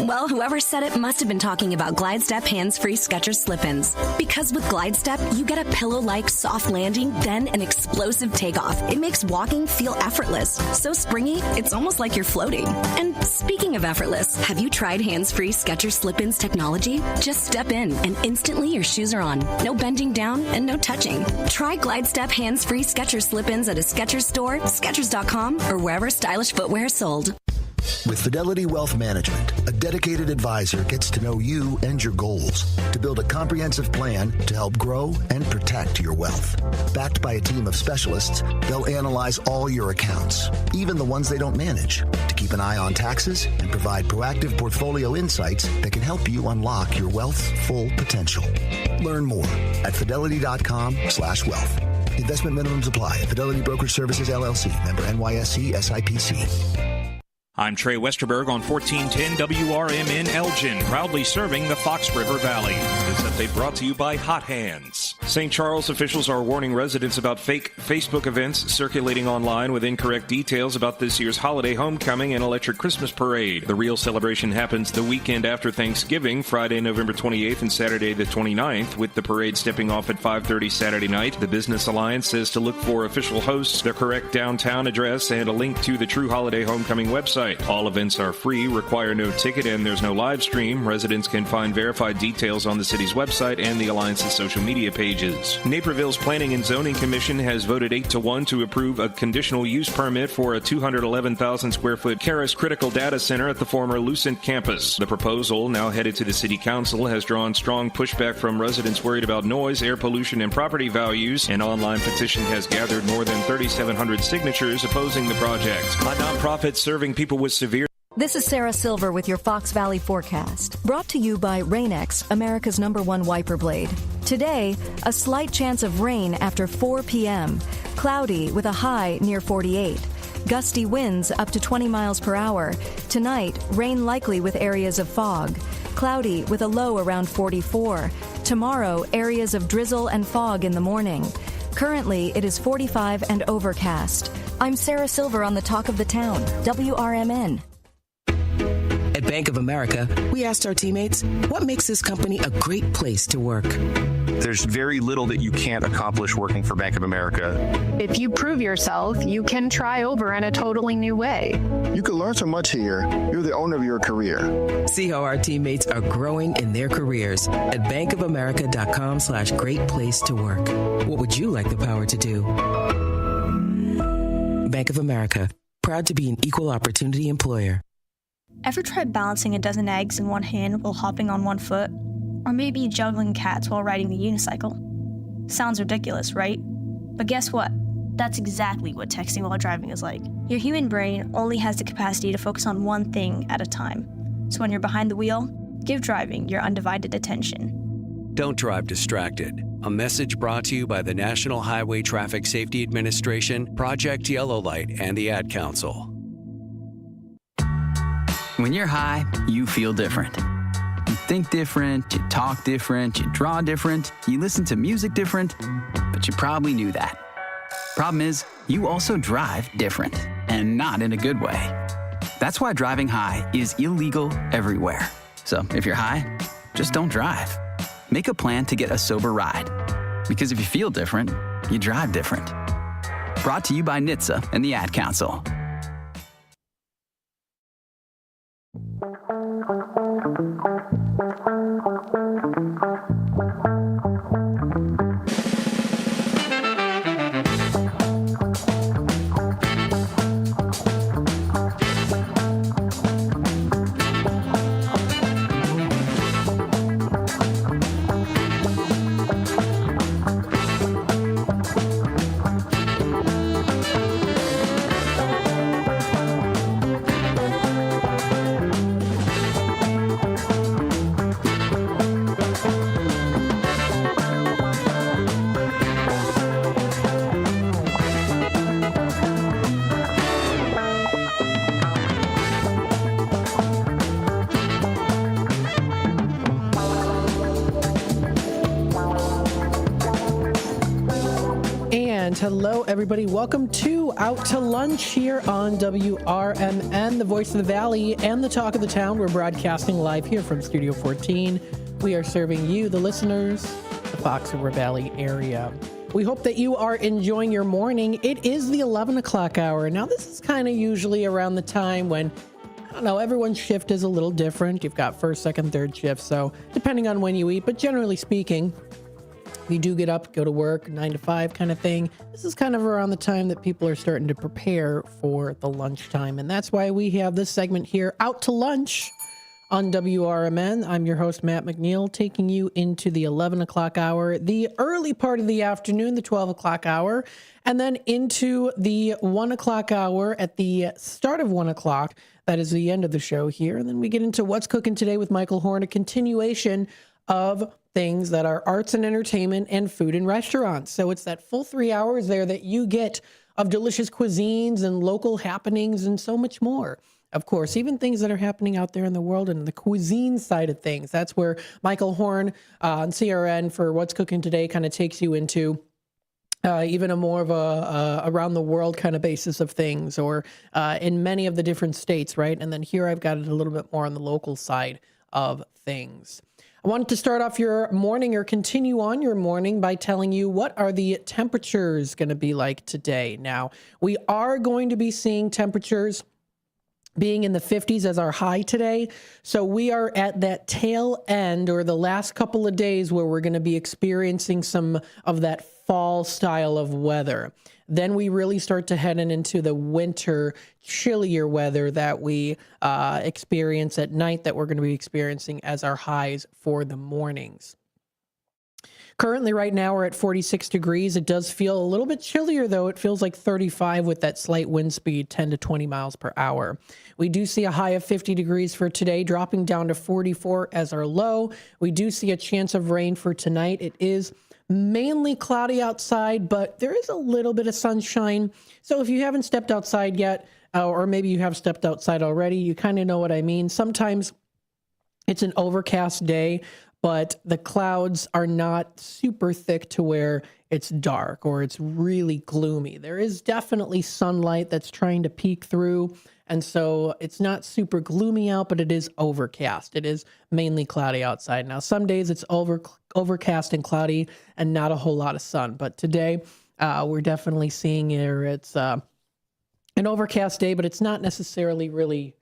Well, whoever said it must have been talking about Glide Step hands-free Skechers slip-ins. Because with Glide Step, you get a pillow-like soft landing, then an explosive takeoff. It makes walking feel effortless. So springy, it's almost like you're floating. And speaking of effortless, have you tried hands-free Skechers slip-ins technology? Just step in, and instantly your shoes are on. No bending down and no touching. Try Glide Step hands-free Skechers slip-ins at a Skechers store, Skechers.com, or wherever stylish footwear is sold. With Fidelity Wealth Management, a dedicated advisor gets to know you and your goals to build a comprehensive plan to help grow and protect your wealth. Backed by a team of specialists, they'll analyze all your accounts, even the ones they don't manage, to keep an eye on taxes and provide proactive portfolio insights that can help you unlock your wealth's full potential. Learn more at fidelity.com/wealth. Investment minimums apply. Fidelity Brokerage Services, LLC. Member NYSE SIPC. I'm Trey Westerberg on 1410 WRMN Elgin, proudly serving the Fox River Valley. This update brought to you by Hot Hands. St. Charles officials are warning residents about fake Facebook events circulating online with incorrect details about this year's holiday homecoming and electric Christmas parade. The real celebration happens the weekend after Thanksgiving, Friday, November 28th and Saturday the 29th, with the parade stepping off at 5:30 Saturday night. The Business Alliance says to look for official hosts, the correct downtown address, and a link to the True Holiday Homecoming website. All events are free, require no ticket, and there's no live stream. Residents can find verified details on the city's website and the Alliance's social media pages. Naperville's Planning and Zoning Commission has voted 8-1 to approve a conditional use permit for a 211,000 square foot Caris Critical Data Center at the former Lucent campus. The proposal, now headed to the City Council, has drawn strong pushback from residents worried about noise, air pollution, and property values. An online petition has gathered more than 3,700 signatures opposing the project. A nonprofit serving people with severe... This is Sarah Silver with your Fox Valley forecast, brought to you by Rain-X, America's #1 wiper blade. Today, a slight chance of rain after 4 p.m., cloudy with a high near 48. Gusty winds up to 20 miles per hour. Tonight, rain likely with areas of fog. Cloudy with a low around 44. Tomorrow, areas of drizzle and fog in the morning. Currently, it is 45 and overcast. I'm Sarah Silver on the Talk of the Town, WRMN. At Bank of America, we asked our teammates, what makes this company a great place to work? There's very little that you can't accomplish working for Bank of America. If you prove yourself, you can try over in a totally new way. You can learn so much here. You're the owner of your career. See how our teammates are growing in their careers at bankofamerica.com/great place to work. What would you like the power to do? Bank of America, proud to be an equal opportunity employer. Ever tried balancing a dozen eggs in one hand while hopping on one foot? Or maybe juggling cats while riding the unicycle? Sounds ridiculous, right? But guess what? That's exactly what texting while driving is like. Your human brain only has the capacity to focus on one thing at a time. So when you're behind the wheel, give driving your undivided attention. Don't drive distracted. A message brought to you by the National Highway Traffic Safety Administration, Project Yellow Light, and the Ad Council. When you're high, you feel different. You think different, you talk different, you draw different, you listen to music different, but you probably knew that. Problem is, you also drive different, and not in a good way. That's why driving high is illegal everywhere. So if you're high, just don't drive. Make a plan to get a sober ride. Because if you feel different, you drive different. Brought to you by NHTSA and the Ad Council. hello, everybody. Welcome to Out to Lunch here on WRMN, the voice of the Valley and the talk of the town. We're broadcasting live here from Studio 14. We are serving you, the listeners, the Fox River Valley area. We hope that you are enjoying your morning. It is the 11 o'clock hour. Now, this is kind of usually around the time when, I don't know, everyone's shift is a little different. You've got first, second, third shift, so depending on when you eat, but generally speaking, you do get up, go to work, 9 to 5 kind of thing. This is kind of around the time that people are starting to prepare for the lunchtime. And that's why we have this segment here, Out to Lunch on WRMN. I'm your host, Matt McNeil, taking you into the 11 o'clock hour, the early part of the afternoon, the 12 o'clock hour, and then into the 1 o'clock hour at the start of 1 o'clock. That is the end of the show here. And then we get into What's Cooking Today with Michael Horn, a continuation of things that are arts and entertainment and food and restaurants. So it's that full 3 hours there that you get of delicious cuisines and local happenings and so much more. Of course, even things that are happening out there in the world and the cuisine side of things. That's where Michael Horn on CRN for What's Cooking Today kind of takes you into even a more of a around the world kind of basis of things, or in many of the different states, right? And then here I've got it a little bit more on the local side of things. I wanted to start off your morning, or continue on your morning, by telling you what are the temperatures going to be like today. Now, we are going to be seeing temperatures being in the 50s as our high today. So we are at that tail end, or the last couple of days, where we're going to be experiencing some of that fall style of weather. Then we really start to head into the winter, chillier weather that we experience at night, that we're going to be experiencing as our highs for the mornings. Currently, right now, we're at 46 degrees. It does feel a little bit chillier, though. It feels like 35 with that slight wind speed, 10 to 20 miles per hour. We do see a high of 50 degrees for today, dropping down to 44 as our low. We do see a chance of rain for tonight. It is mainly cloudy outside, but there is a little bit of sunshine. So if you haven't stepped outside yet, or maybe you have stepped outside already, you kind of know what I mean. Sometimes it's an overcast day, but the clouds are not super thick to where it's dark or it's really gloomy. There is definitely sunlight that's trying to peek through, and so it's not super gloomy out, but it is overcast. It is mainly cloudy outside. Now, some days it's overcast and cloudy and not a whole lot of sun, but today we're definitely seeing here it's an overcast day, but it's not necessarily really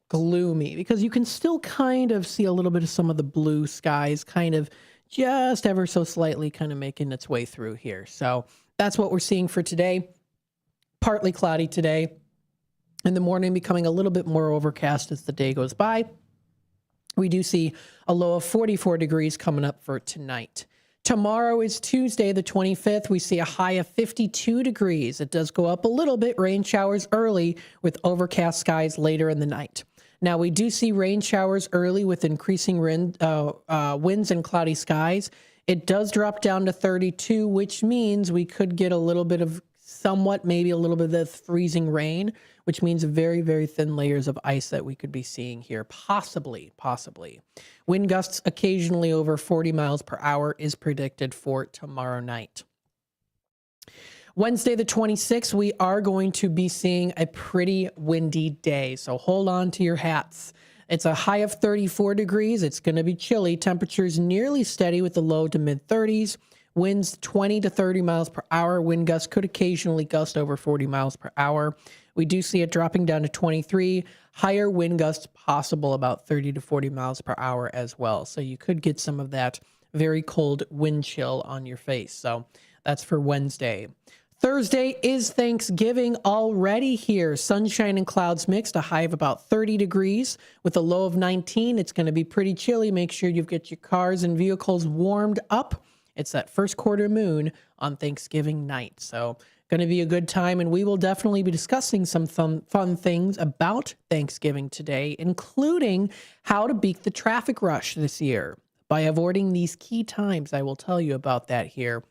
gloomy, because you can still kind of see a little bit of some of the blue skies kind of just ever so slightly kind of making its way through here. So that's what we're seeing for today. Partly cloudy today. In the morning, becoming a little bit more overcast as the day goes by. We do see a low of 44 degrees coming up for tonight. Tomorrow is Tuesday, the 25th. We see a high of 52 degrees. It does go up a little bit. Rain showers early with overcast skies later in the night. Now, we do see rain showers early with increasing winds and cloudy skies. It does drop down to 32, which means we could get a little bit of maybe a little bit of freezing rain, which means very, very thin layers of ice that we could be seeing here. Possibly. Wind gusts occasionally over 40 miles per hour is predicted for tomorrow night. Wednesday, the 26th, we are going to be seeing a pretty windy day, so hold on to your hats. It's a high of 34 degrees. It's going to be chilly. Temperatures nearly steady with the low to mid 30s. Winds 20 to 30 miles per hour. Wind gusts could occasionally gust over 40 miles per hour. We do see it dropping down to 23. Higher wind gusts possible about 30 to 40 miles per hour as well. So you could get some of that very cold wind chill on your face. So that's for Wednesday. Thursday is Thanksgiving already here. Sunshine and clouds mixed, a high of about 30 degrees with a low of 19. It's going to be pretty chilly. Make sure you get your cars and vehicles warmed up. It's that first quarter moon on Thanksgiving night. So going to be a good time, and we will definitely be discussing some fun things about Thanksgiving today, including how to beat the traffic rush this year by avoiding these key times. I will tell you about that here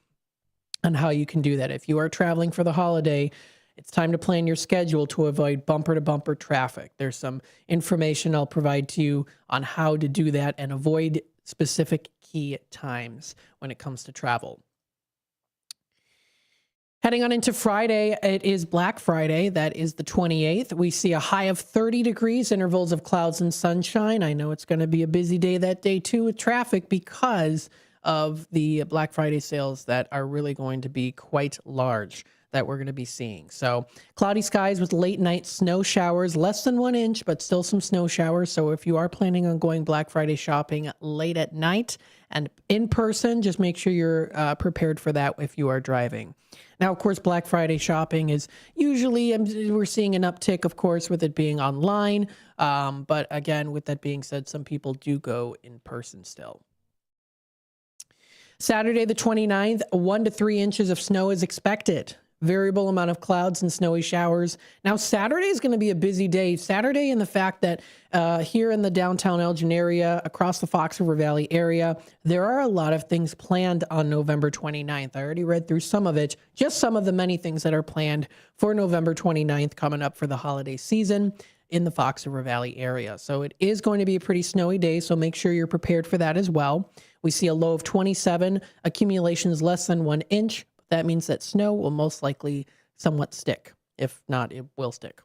and how you can do that. If you are traveling for the holiday, it's time to plan your schedule to avoid bumper-to-bumper traffic. There's some information I'll provide to you on how to do that and avoid specific key times when it comes to travel. Heading on into Friday, it is Black Friday. That is the 28th. We see a high of 30 degrees, intervals of clouds and sunshine. I know it's going to be a busy day that day, too, with traffic because of the Black Friday sales that are really going to be quite large that we're going to be seeing. So cloudy skies with late night snow showers, less than 1 inch, but still some snow showers. So if you are planning on going Black Friday shopping late at night and in person, just make sure you're prepared for that if you are driving. Now, of course, Black Friday shopping is usually, we're seeing an uptick, of course, with it being online. But again, with that being said, some people do go in person still. Saturday, the 29th, 1 to 3 inches of snow is expected. Variable amount of clouds and snowy showers. Now, Saturday is going to be a busy day. Saturday, in the fact that here in the downtown Elgin area, across the Fox River Valley area, there are a lot of things planned on November 29th. I already read through some of it, just some of the many things that are planned for November 29th coming up for the holiday season in the Fox River Valley area. So it is going to be a pretty snowy day, so make sure you're prepared for that as well. We see a low of 27, accumulations less than 1 inch. That means that snow will most likely somewhat stick. If not, it will stick.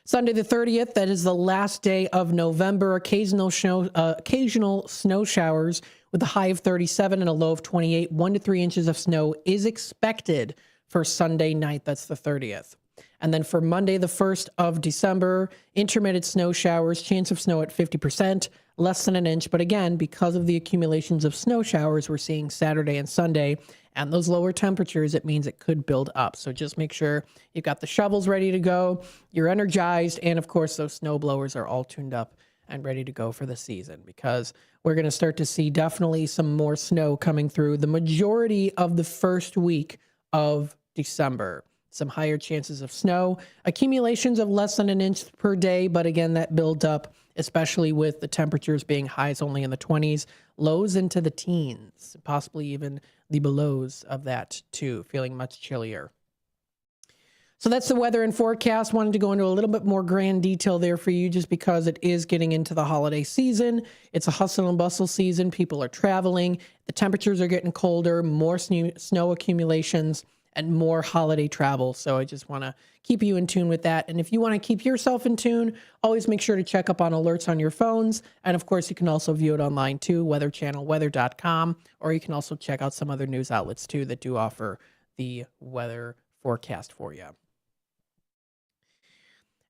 Sunday the 30th, that is the last day of November. Occasional snow showers with a high of 37 and a low of 28. 1 to 3 inches of snow is expected for Sunday night. That's the 30th. And then for Monday, the 1st of December, intermittent snow showers, chance of snow at 50%, less than 1 inch. But again, because of the accumulations of snow showers we're seeing Saturday and Sunday, and those lower temperatures, it means it could build up. So just make sure you've got the shovels ready to go, you're energized, and of course, those snow blowers are all tuned up and ready to go for the season, because we're going to start to see definitely some more snow coming through the majority of the first week of December. Some higher chances of snow, accumulations of less than 1 inch per day, but again, that builds up, especially with the temperatures being highs only in the 20s, lows into the teens, possibly even the belows of that too, feeling much chillier. So that's the weather and forecast. Wanted to go into a little bit more grand detail there for you, just because it is getting into the holiday season. It's a hustle and bustle season. People are traveling. The temperatures are getting colder, more snow accumulations, and more holiday travel. So I just want to keep you in tune with that. And if you want to keep yourself in tune, always make sure to check up on alerts on your phones. And of course, you can also view it online too, weatherchannelweather.com, or you can also check out some other news outlets too that do offer the weather forecast for you.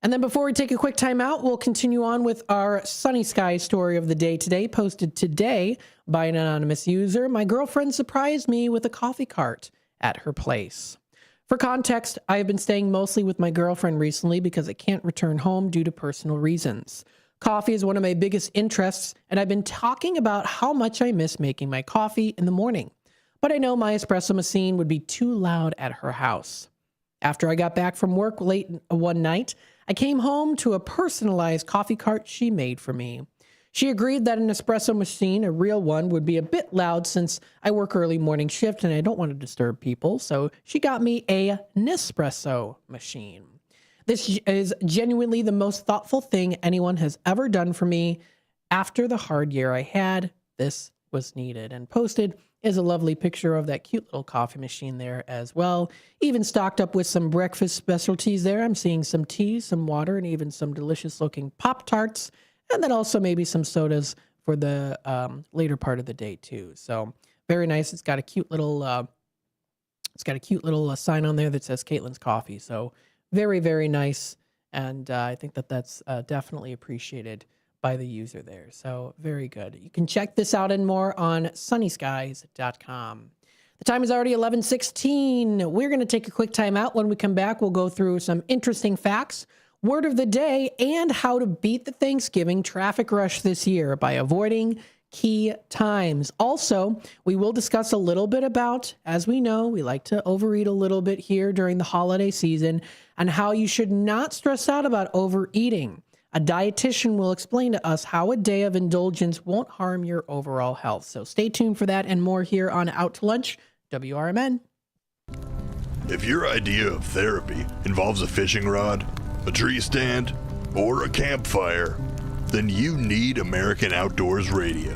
And then before we take a quick time out, we'll continue on with our sunny sky story of the day today, posted today by an anonymous user. My girlfriend surprised me with a coffee cart at her place. For context, I have been staying mostly with my girlfriend recently because I can't return home due to personal reasons. Coffee is one of my biggest interests, and I've been talking about how much I miss making my coffee in the morning. But I know my espresso machine would be too loud at her house. After I got back from work late one night, I came home to a personalized coffee cart she made for me. She agreed that an espresso machine, a real one, would be a bit loud since I work early morning shift and I don't want to disturb people, so she got me a Nespresso machine. This is genuinely the most thoughtful thing anyone has ever done for me. After the hard year I had, this was needed. And posted is a lovely picture of that cute little coffee machine there as well. Even stocked up with some breakfast specialties there. I'm seeing some tea, some water, and even some delicious looking Pop-Tarts. And then also maybe some sodas for the later part of the day too. So very nice. It's got a cute little sign on there that says Caitlin's Coffee. So very, very nice. And I think that that's definitely appreciated by the user there. So very good. You can check this out and more on sunnyskies.com. The time is already 11:16. We're going to take a quick time out. When we come back, we'll go through some interesting facts, word of the day, and how to beat the Thanksgiving traffic rush this year by avoiding key times. Also, we will discuss a little bit about, as we know, we like to overeat a little bit here during the holiday season, and how you should not stress out about overeating. A dietitian will explain to us how a day of indulgence won't harm your overall health. So stay tuned for that and more here on Out to Lunch, WRMN. If your idea of therapy involves a fishing rod, a tree stand, or a campfire, then you need American Outdoors Radio.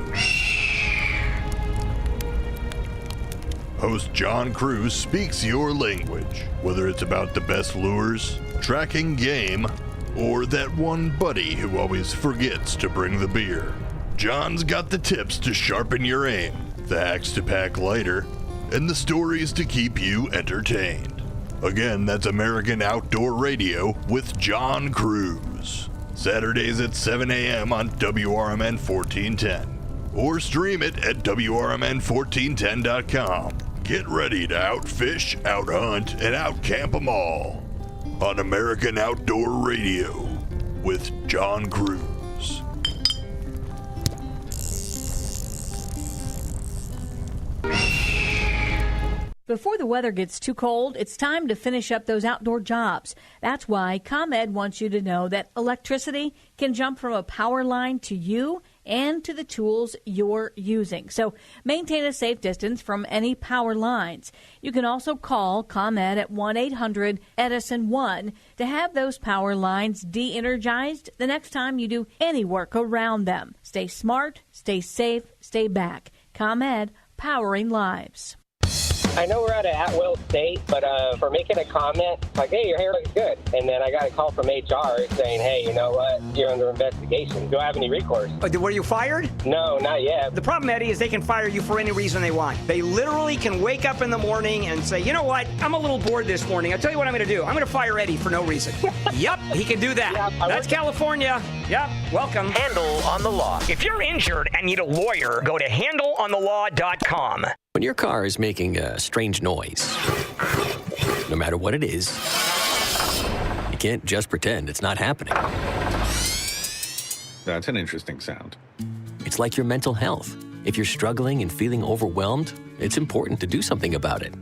Host John Cruz speaks your language, whether it's about the best lures, tracking game, or that one buddy who always forgets to bring the beer. John's got the tips to sharpen your aim, the hacks to pack lighter, and the stories to keep you entertained. Again, that's American Outdoor Radio with John Cruz. Saturdays at 7 a.m. on WRMN 1410. Or stream it at WRMN1410.com. Get ready to outfish, outhunt, and outcamp them all on American Outdoor Radio with John Cruz. Before the weather gets too cold, it's time to finish up those outdoor jobs. That's why ComEd wants you to know that electricity can jump from a power line to you and to the tools you're using. So maintain a safe distance from any power lines. You can also call ComEd at 1-800-EDISON-1 to have those power lines de-energized the next time you do any work around them. Stay smart, stay safe, stay back. ComEd, powering lives. I know we're at an at-will state, but for making a comment, like, hey, your hair looks good. And then I got a call from HR saying, hey, you know what, you're under investigation. Do I have any recourse? Were you fired? No, not yet. The problem, Eddie, is they can fire you for any reason they want. They literally can wake up in the morning and say, you know what, I'm a little bored this morning. I'll tell you what I'm going to do. I'm going to fire Eddie for no reason. Yep, he can do that. Yeah, that's California. Yep, welcome. Handle on the Law. If you're injured and need a lawyer, go to handleonthelaw.com. When your car is making a strange noise, no matter what it is, you can't just pretend it's not happening. That's an interesting sound. It's like your mental health. If you're struggling and feeling overwhelmed, it's important to do something about it.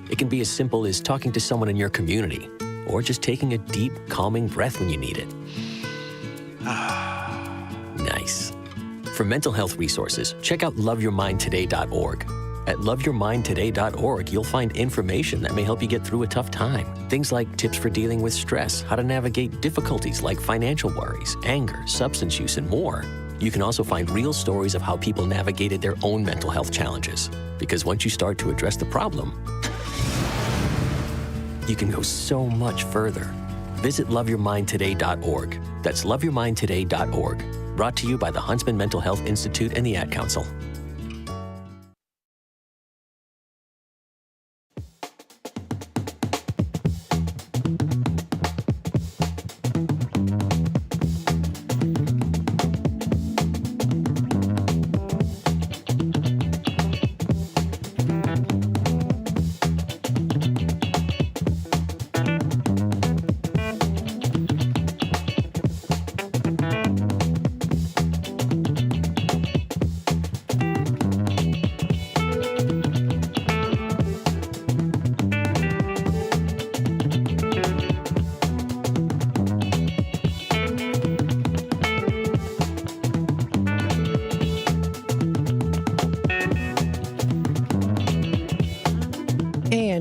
It can be as simple as talking to someone in your community, or just taking a deep, calming breath when you need it. Nice. For mental health resources, check out loveyourmindtoday.org. At loveyourmindtoday.org, you'll find information that may help you get through a tough time. Things like tips for dealing with stress, how to navigate difficulties like financial worries, anger, substance use, and more. You can also find real stories of how people navigated their own mental health challenges. Because once you start to address the problem, you can go so much further. Visit loveyourmindtoday.org. That's loveyourmindtoday.org. Brought to you by the Huntsman Mental Health Institute and the Ad Council.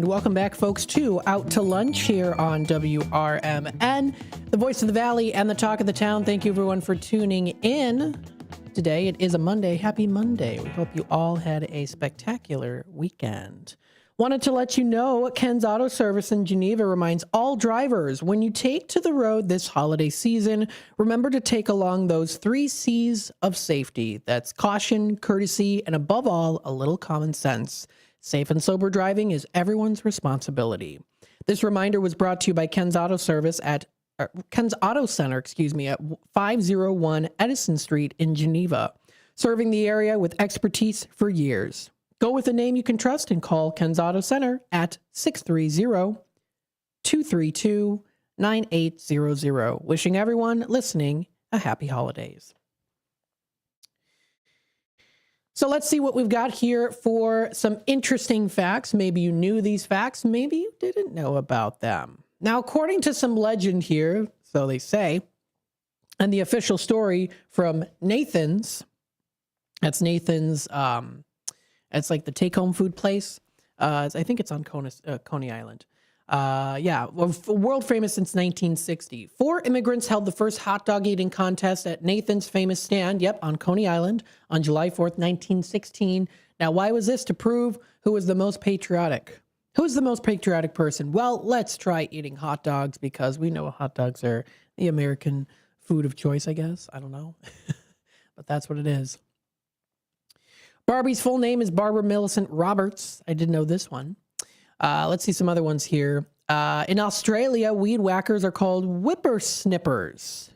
Welcome back, folks, to Out to Lunch here on WRMN, the voice of the valley and the talk of the town. Thank you, everyone, for tuning in. Today, it is a Monday. Happy Monday. We hope you all had a spectacular weekend. Wanted to let you know, Ken's Auto Service in Geneva reminds all drivers, when you take to the road this holiday season, remember to take along those 3 C's of safety. That's caution, courtesy, and above all, a little common sense. Safe and sober driving is everyone's responsibility. This reminder was brought to you by Ken's Auto Service at Ken's Auto Center, at 501 Edison Street in Geneva, serving the area with expertise for years. Go with a name you can trust and call Ken's Auto Center at 630-232-9800. Wishing everyone listening a happy holidays. So let's see what we've got here for some interesting facts. Maybe you knew these facts, maybe you didn't know about them. Now, according to some legend here, so they say, and the official story from Nathan's, that's Nathan's, it's like the take-home food place. I think it's on Coney Island. World famous since 1960. 4 immigrants held the first hot dog eating contest at Nathan's famous stand, on Coney Island, on July 4th, 1916. Now, why was this? To prove who was the most patriotic. Who's the most patriotic person? Well, let's try eating hot dogs because we know hot dogs are the American food of choice, I guess. I don't know. But that's what it is. Barbie's full name is Barbara Millicent Roberts. I didn't know this one. Let's see some other ones here. In Australia, weed whackers are called whippersnippers.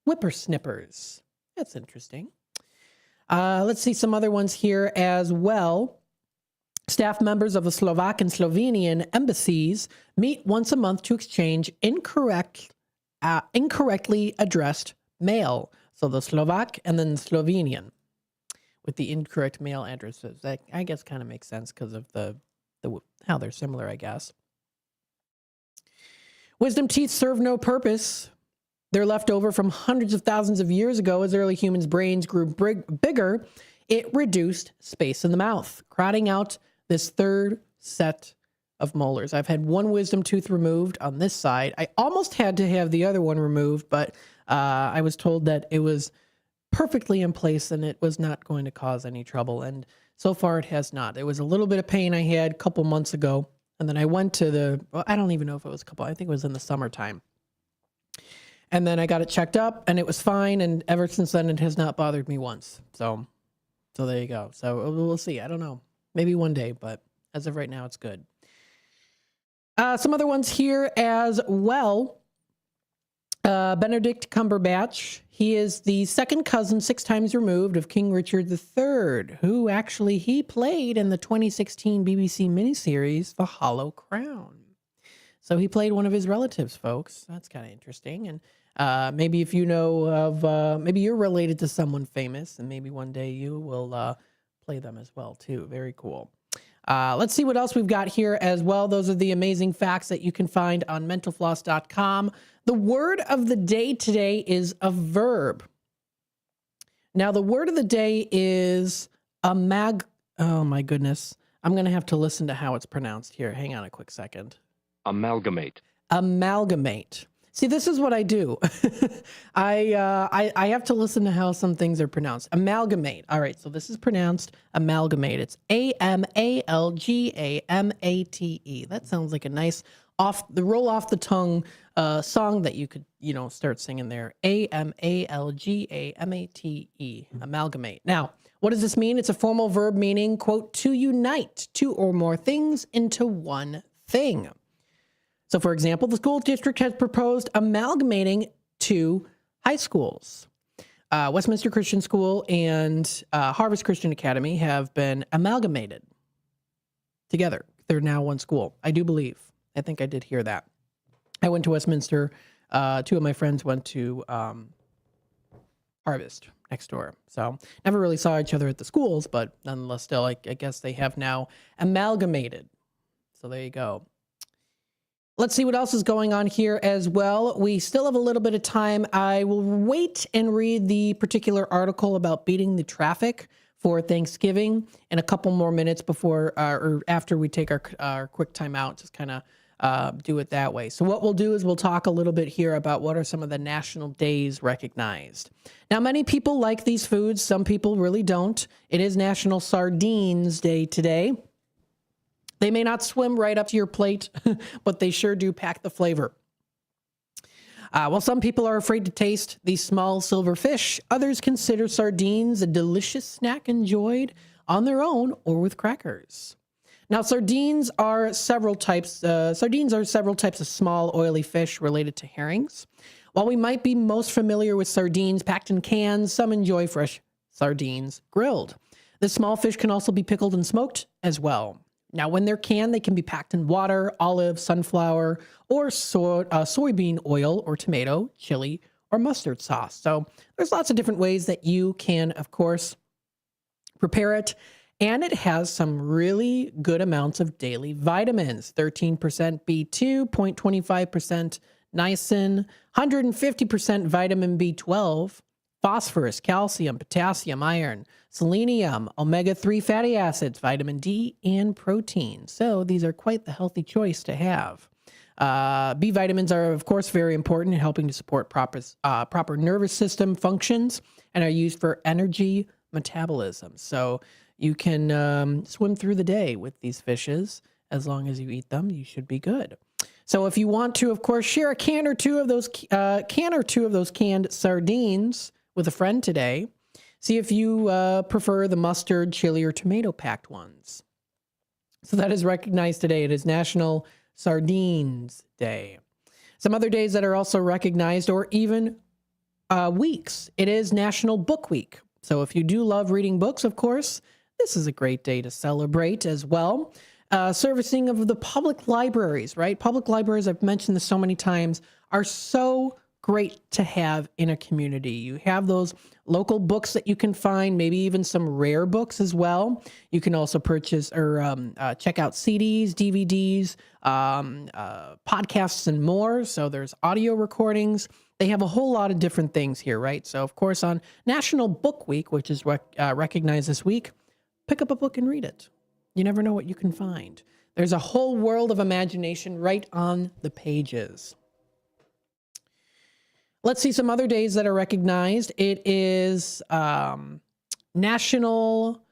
Whippersnippers. That's interesting. Let's see some other ones here as well. Staff members of the Slovak and Slovenian embassies meet once a month to exchange incorrectly addressed mail. So the Slovak and then Slovenian with the incorrect mail addresses. That, I guess, kind of makes sense because of the how they're similar, I guess. Wisdom teeth serve no purpose. They're left over from hundreds of thousands of years ago. As early humans' brains grew bigger, it reduced space in the mouth, crowding out this third set of molars. I've had one wisdom tooth removed on this side. I almost had to have the other one removed, but I was told that it was perfectly in place and it was not going to cause any trouble. And so far it has not. It was a little bit of pain I had a couple months ago. And then I went to I don't even know if it was I think it was in the summertime. And then I got it checked up and it was fine. And ever since then, it has not bothered me once. So there you go. So we'll see. I don't know. Maybe one day, but as of right now, it's good. Some other ones here as well. Benedict Cumberbatch. He is the second cousin 6 times removed of King Richard III, who actually he played in the 2016 BBC miniseries, The Hollow Crown. So he played one of his relatives, folks. That's kind of interesting. And maybe if you know of, maybe you're related to someone famous, and maybe one day you will play them as well, too. Very cool. Let's see what else we've got here as well. Those are the amazing facts that you can find on mentalfloss.com. The word of the day today is a verb. Now, the word of the day is oh my goodness. I'm going to have to listen to how it's pronounced here. Hang on a quick second. Amalgamate. Amalgamate. See, this is what I do. I have to listen to how some things are pronounced. Amalgamate. All right, so this is pronounced amalgamate. It's Amalgamate. That sounds like a nice roll off the tongue song that you could, start singing there. Amalgamate. Amalgamate. Now, what does this mean? It's a formal verb meaning, quote, to unite 2 or more things into one thing. So, for example, the school district has proposed amalgamating 2 high schools. Westminster Christian School and Harvest Christian Academy have been amalgamated together. They're now one school, I do believe. I think I did hear that. I went to Westminster. 2 of my friends went to Harvest next door. So never really saw each other at the schools, but nonetheless, still, I guess they have now amalgamated. So there you go. Let's see what else is going on here as well. We still have a little bit of time. I will wait and read the particular article about beating the traffic for Thanksgiving in a couple more minutes before or after we take our quick time out. Just kind of do it that way. So what we'll do is we'll talk a little bit here about what are some of the national days recognized. Now, many people like these foods. Some people really don't. It is National Sardines Day today. They may not swim right up to your plate, but they sure do pack the flavor. While some people are afraid to taste these small silver fish, others consider sardines a delicious snack enjoyed on their own or with crackers. Now, sardines are several types of small, oily fish related to herrings. While we might be most familiar with sardines packed in cans, some enjoy fresh sardines grilled. The small fish can also be pickled and smoked as well. Now, when they're canned, they can be packed in water, olive, sunflower, or soybean oil, or tomato, chili, or mustard sauce. So there's lots of different ways that you can, of course, prepare it. And it has some really good amounts of daily vitamins, 13% B2, 0.25% niacin, 150% vitamin B12, phosphorus, calcium, potassium, iron, selenium, omega-3 fatty acids, vitamin D, and protein. So these are quite the healthy choice to have. B vitamins are, of course, very important in helping to support proper nervous system functions and are used for energy metabolism. So you can swim through the day with these fishes. As long as you eat them, you should be good. So if you want to, of course, share a can or two of those canned sardines with a friend today, see if you prefer the mustard, chili, or tomato packed ones. So that is recognized today. It is National Sardines Day. Some other days that are also recognized, or even weeks. It is National Book Week. So if you do love reading books, of course, this is a great day to celebrate as well. Servicing of the public libraries, right? Public libraries, I've mentioned this so many times, are so great to have in a community. You have those local books that you can find, maybe even some rare books as well. You can also purchase or check out CDs, DVDs, podcasts, and more. So there's audio recordings. They have a whole lot of different things here, right? So, of course, on National Book Week, which is recognized this week, pick up a book and read it. You never know what you can find. There's a whole world of imagination right on the pages. Let's see some other days that are recognized. It is National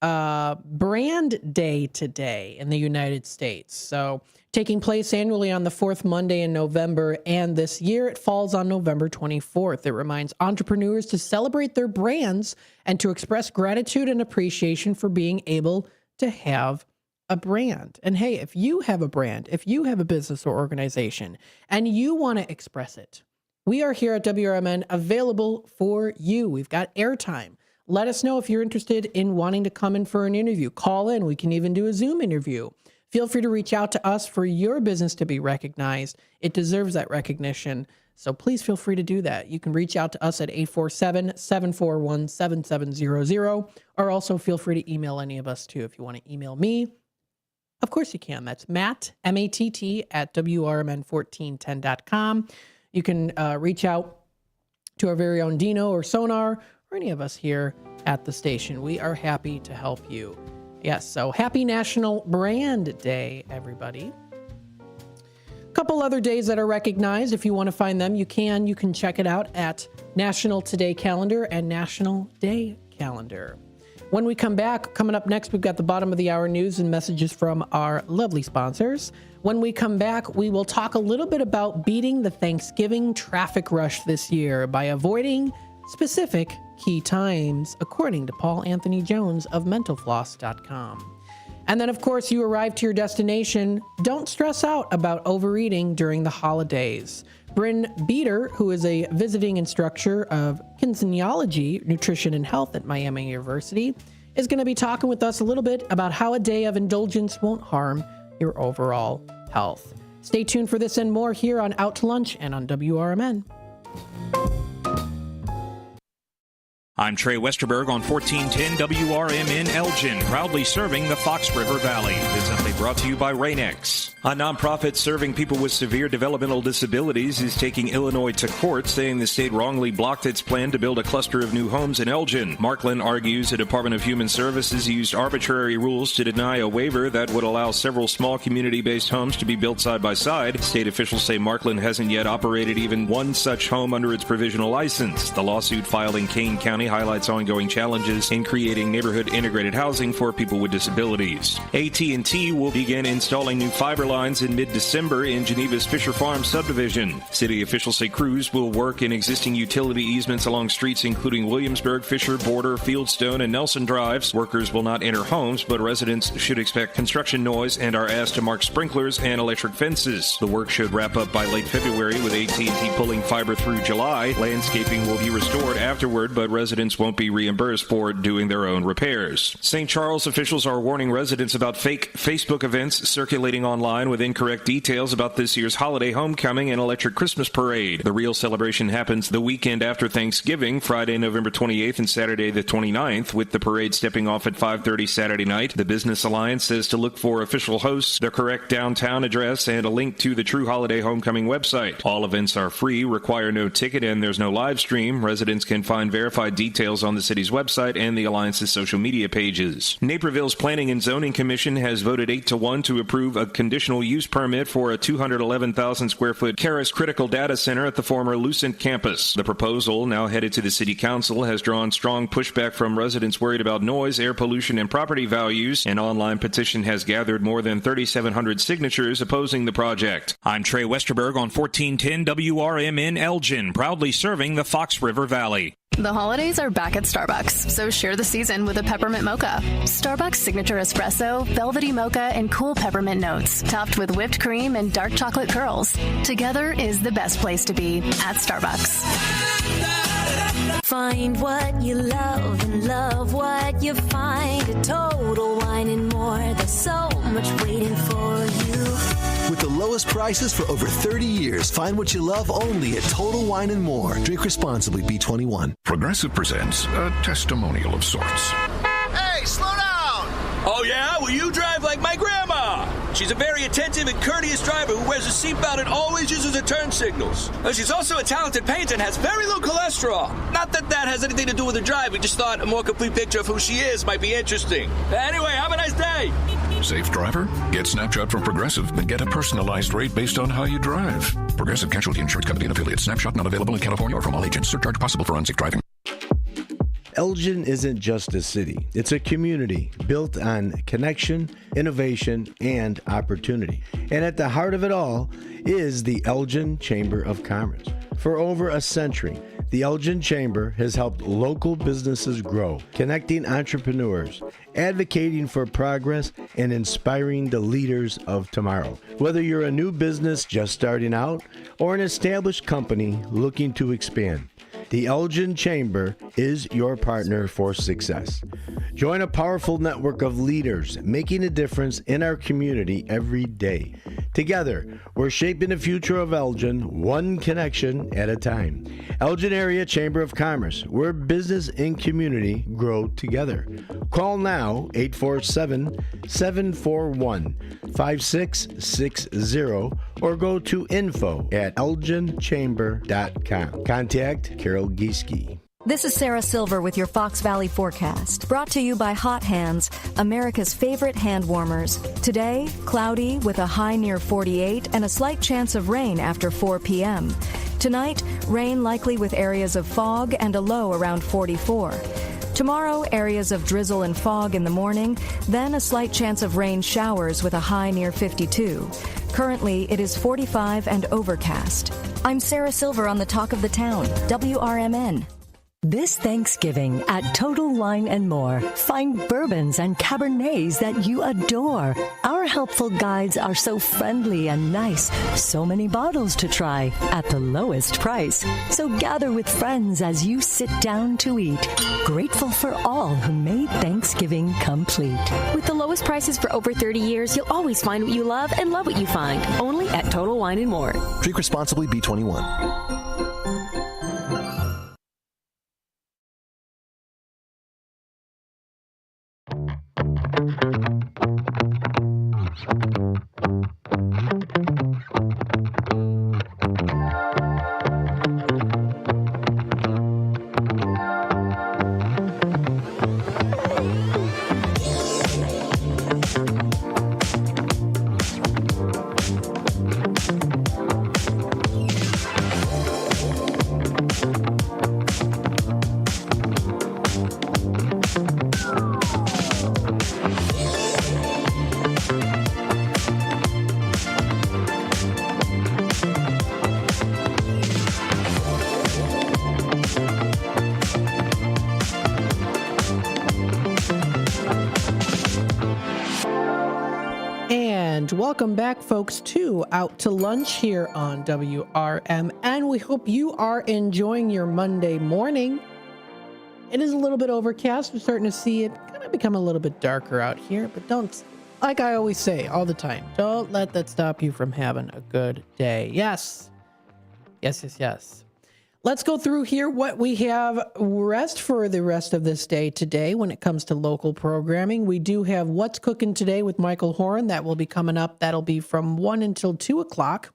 Brand Day today in the United States. So taking place annually on the fourth Monday in November, and this year it falls on November 24th. It reminds entrepreneurs to celebrate their brands and to express gratitude and appreciation for being able to have a brand. And hey, if you have a brand, if you have a business or organization and you want to express it, we are here at WRMN available for you. We've got airtime. Let us know if you're interested in wanting to come in for an interview. Call in. We can even do a Zoom interview. Feel free to reach out to us for your business to be recognized. It deserves that recognition. So please feel free to do that. You can reach out to us at 847-741-7700, or also feel free to email any of us too. If you want to email me, of course you can. That's Matt, M-A-T-T, at WRMN1410.com. You can reach out to our very own Dino or Sonar or any of us here at the station. We are happy to help you. Yes, so happy National Brand Day, everybody. Couple other days that are recognized. If you want to find them, you can. You can check it out at National Today Calendar and National Day Calendar. When we come back, coming up next, we've got the bottom of the hour news and messages from our lovely sponsors. When we come back, we will talk a little bit about beating the Thanksgiving traffic rush this year by avoiding specific key times, according to Paul Anthony Jones of mentalfloss.com. And then, of course, you arrive to your destination. Don't stress out about overeating during the holidays. Bryn Beater, who is a visiting instructor of kinesiology, nutrition, and health at Miami University, is going to be talking with us a little bit about how a day of indulgence won't harm your overall health. Stay tuned for this and more here on Out to Lunch and on WRMN. I'm Trey Westerberg on 1410 WRMN Elgin, proudly serving the Fox River Valley. This update brought to you by Rain-X. A nonprofit serving people with severe developmental disabilities is taking Illinois to court, saying the state wrongly blocked its plan to build a cluster of new homes in Elgin. Markland argues the Department of Human Services used arbitrary rules to deny a waiver that would allow several small community-based homes to be built side by side. State officials say Markland hasn't yet operated even one such home under its provisional license. The lawsuit filed in Kane County highlights ongoing challenges in creating neighborhood integrated housing for people with disabilities. AT&T will begin installing new fiber lines in mid-December in Geneva's Fisher Farm subdivision. City officials say crews will work in existing utility easements along streets including Williamsburg, Fisher, Border, Fieldstone, and Nelson Drives. Workers will not enter homes, but residents should expect construction noise and are asked to mark sprinklers and electric fences. The work should wrap up by late February, with AT&T pulling fiber through July. Landscaping will be restored afterward, but residents won't be reimbursed for doing their own repairs. St. Charles officials are warning residents about fake Facebook events circulating online with incorrect details about this year's holiday homecoming and electric Christmas parade. The real celebration happens the weekend after Thanksgiving, Friday, November 28th and Saturday the 29th, with the parade stepping off at 5:30 Saturday night. The Business Alliance says to look for official hosts, the correct downtown address, and a link to the True Holiday Homecoming website. All events are free, require no ticket, and there's no live stream. Residents can find verified details details on the city's website and the Alliance's social media pages. Naperville's Planning and Zoning Commission has voted 8-1 to approve a conditional use permit for a 211,000 square foot Caris Critical Data Center at the former Lucent campus. The proposal, now headed to the City Council, has drawn strong pushback from residents worried about noise, air pollution, and property values. An online petition has gathered more than 3,700 signatures opposing the project. I'm Trey Westerberg on 1410 WRMN Elgin, proudly serving the Fox River Valley. The holidays are back at Starbucks, so share the season with a peppermint mocha. Starbucks signature espresso, velvety mocha, and cool peppermint notes, topped with whipped cream and dark chocolate curls. Together is the best place to be at Starbucks. Find what you love and love what you find at Total Wine and More. There's so much waiting for you. With the lowest prices for over 30 years, find what you love only at Total Wine and More. Drink responsibly, B21. Progressive presents a testimonial of sorts. Hey, slow down! Oh, yeah? Well, you drive like my grandma. She's a very attentive and courteous driver who wears a seatbelt and always uses her turn signals. She's also a talented painter and has very low cholesterol. Not that that has anything to do with her drive. We just thought a more complete picture of who she is might be interesting. Anyway, have a nice day. Safe driver? Get Snapshot from Progressive and get a personalized rate based on how you drive. Progressive Casualty Insurance Company and affiliates. Snapshot not available in California or from all agents. Surcharge possible for unsafe driving. Elgin isn't just a city. It's a community built on connection, innovation, and opportunity. And at the heart of it all is the Elgin Chamber of Commerce. For over a century, the Elgin Chamber has helped local businesses grow, connecting entrepreneurs, advocating for progress, and inspiring the leaders of tomorrow. Whether you're a new business just starting out or an established company looking to expand, the Elgin Chamber is your partner for success. Join a powerful network of leaders making a difference in our community every day. Together, we're shaping the future of Elgin, one connection at a time. Elgin Area Chamber of Commerce, where business and community grow together. Call now, 847-741-5660, or go to info@elginchamber.com. Contact Carol Gieske. This is Sarah Silver with your Fox Valley forecast, brought to you by Hot Hands, America's favorite hand warmers. Today, cloudy with a high near 48 and a slight chance of rain after 4 p.m. Tonight, rain likely with areas of fog and a low around 44. Tomorrow, areas of drizzle and fog in the morning, then a slight chance of rain showers with a high near 52. Currently, it is 45 and overcast. I'm Sarah Silver on the Talk of the Town, WRMN. This Thanksgiving at Total Wine and More, find bourbons and Cabernets that you adore. Our helpful guides are so friendly and nice. So many bottles to try at the lowest price. So gather with friends as you sit down to eat. Grateful for all who made Thanksgiving complete. With the lowest prices for over 30 years, you'll always find what you love and love what you find. Only at Total Wine and More. Drink responsibly, B21. Welcome back, folks, to Out to Lunch here on WRMN. We hope you are enjoying your Monday morning. It is a little bit overcast. We're starting to see it kind of become a little bit darker out here, but don't, like I always say all the time, don't let that stop you from having a good day. Yes. Let's go through here what we have for the rest of this day today when it comes to local programming. We do have What's Cooking Today with Michael Horan. That will be coming up. That'll be from 1 until 2 o'clock.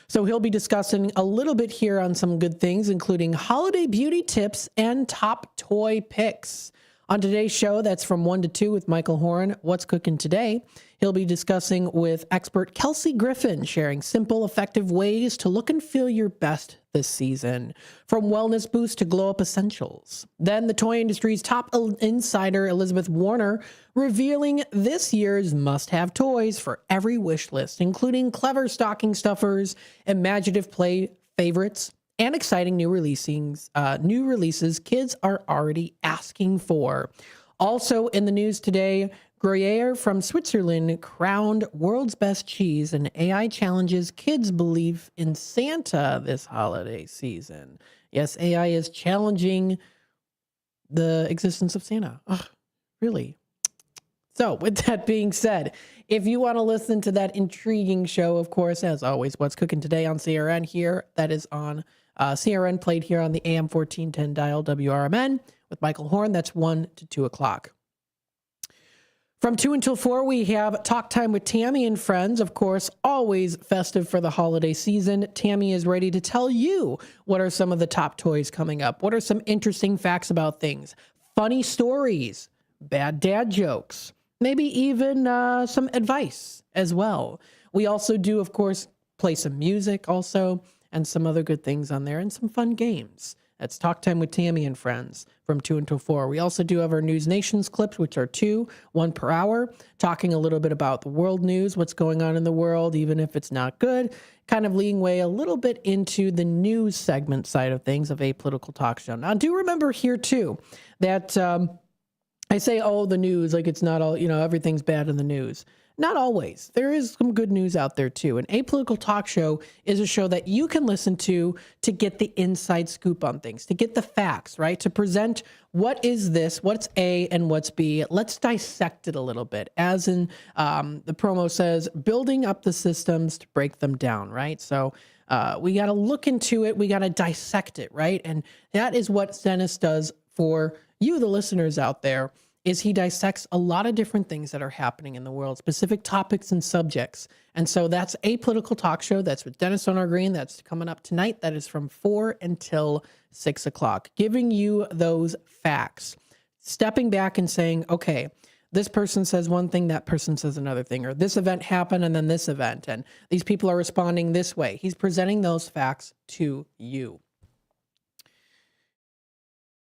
So he'll be discussing a little bit here on some good things, including holiday beauty tips and top toy picks. On today's show, that's from 1 to 2 with Michael Horn, What's Cooking Today? He'll be discussing with expert Kelsey Griffin, sharing simple, effective ways to look and feel your best this season, from wellness boost to glow-up essentials. Then the toy industry's top insider, Elizabeth Warner, revealing this year's must-have toys for every wish list, including clever stocking stuffers, imaginative play favorites, and exciting new releases kids are already asking for. Also in the news today, Gruyere from Switzerland crowned world's best cheese, and AI challenges kids' belief in Santa this holiday season. Yes, AI is challenging the existence of Santa. Ugh, really? So with that being said, if you want to listen to that intriguing show, of course, as always, What's Cooking Today on CRN here, that is on CRN, played here on the AM 1410 dial WRMN with Michael Horn. That's 1 to 2 o'clock. From 2 until 4, we have Talk Time with Tammy and Friends. Of course, always festive for the holiday season. Tammy is ready to tell you what are some of the top toys coming up. What are some interesting facts about things? Funny stories, bad dad jokes, maybe even some advice as well. We also do, of course, play some music also, and some other good things on there, and some fun games. That's Talk Time with Tammy and Friends from 2 until 4. We also do have our News Nations clips, which are 1 per hour, talking a little bit about the world news, what's going on in the world, even if it's not good, kind of leading way a little bit into the news segment side of things of a political talk show. Now, do remember here, too, that I say, oh, the news, like it's not all, everything's bad in the news. Not always. There is some good news out there, too. An apolitical talk show is a show that you can listen to get the inside scoop on things, to get the facts, right? To present what is this, what's A, and what's B. Let's dissect it a little bit. As in the promo says, building up the systems to break them down, right? So we got to look into it. We got to dissect it, right? And that is what Dennis does for you, the listeners out there, is he dissects a lot of different things that are happening in the world, specific topics and subjects. And so that's a political talk show. That's with Dennis O'Neill Green. That's coming up tonight. That is from 4 until 6 o'clock, giving you those facts, stepping back and saying, okay, this person says one thing, that person says another thing, or this event happened and then this event, and these people are responding this way. He's presenting those facts to you.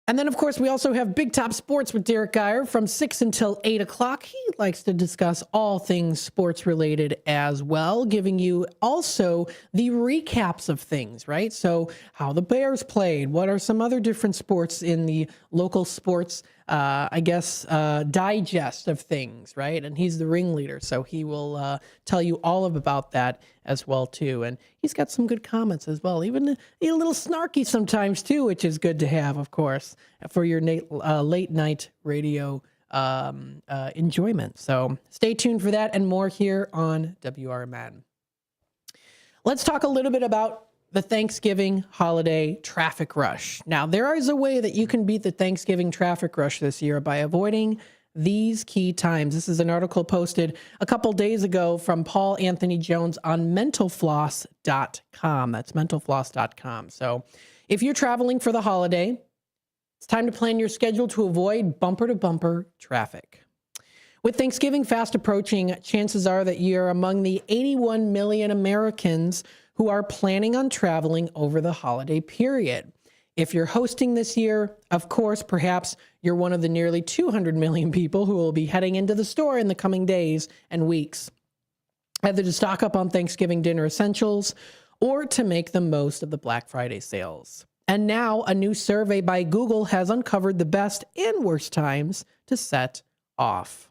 And then, of course, we also have Big Top Sports with Derek Geyer from 6 until 8 o'clock. He likes to discuss all things sports related as well, giving you also the recaps of things, right? So how the Bears played, what are some other different sports in the local sports, digest of things, right? And he's the ringleader, so he will tell you all about that as well, too. And he's got some good comments as well, even a little snarky sometimes, too, which is good to have, of course, for your late night radio enjoyment. So stay tuned for that and more here on WRMN. Let's talk a little bit about the Thanksgiving holiday traffic rush. Now, there is a way that you can beat the Thanksgiving traffic rush this year by avoiding these key times. This is an article posted a couple days ago from Paul Anthony Jones on mentalfloss.com. That's mentalfloss.com. So if you're traveling for the holiday, it's time to plan your schedule to avoid bumper-to-bumper traffic. With Thanksgiving fast approaching, chances are that you're among the 81 million Americans who are planning on traveling over the holiday period. If you're hosting this year, of course, perhaps you're one of the nearly 200 million people who will be heading into the store in the coming days and weeks, either to stock up on Thanksgiving dinner essentials or to make the most of the Black Friday sales. And now a new survey by Google has uncovered the best and worst times to set off.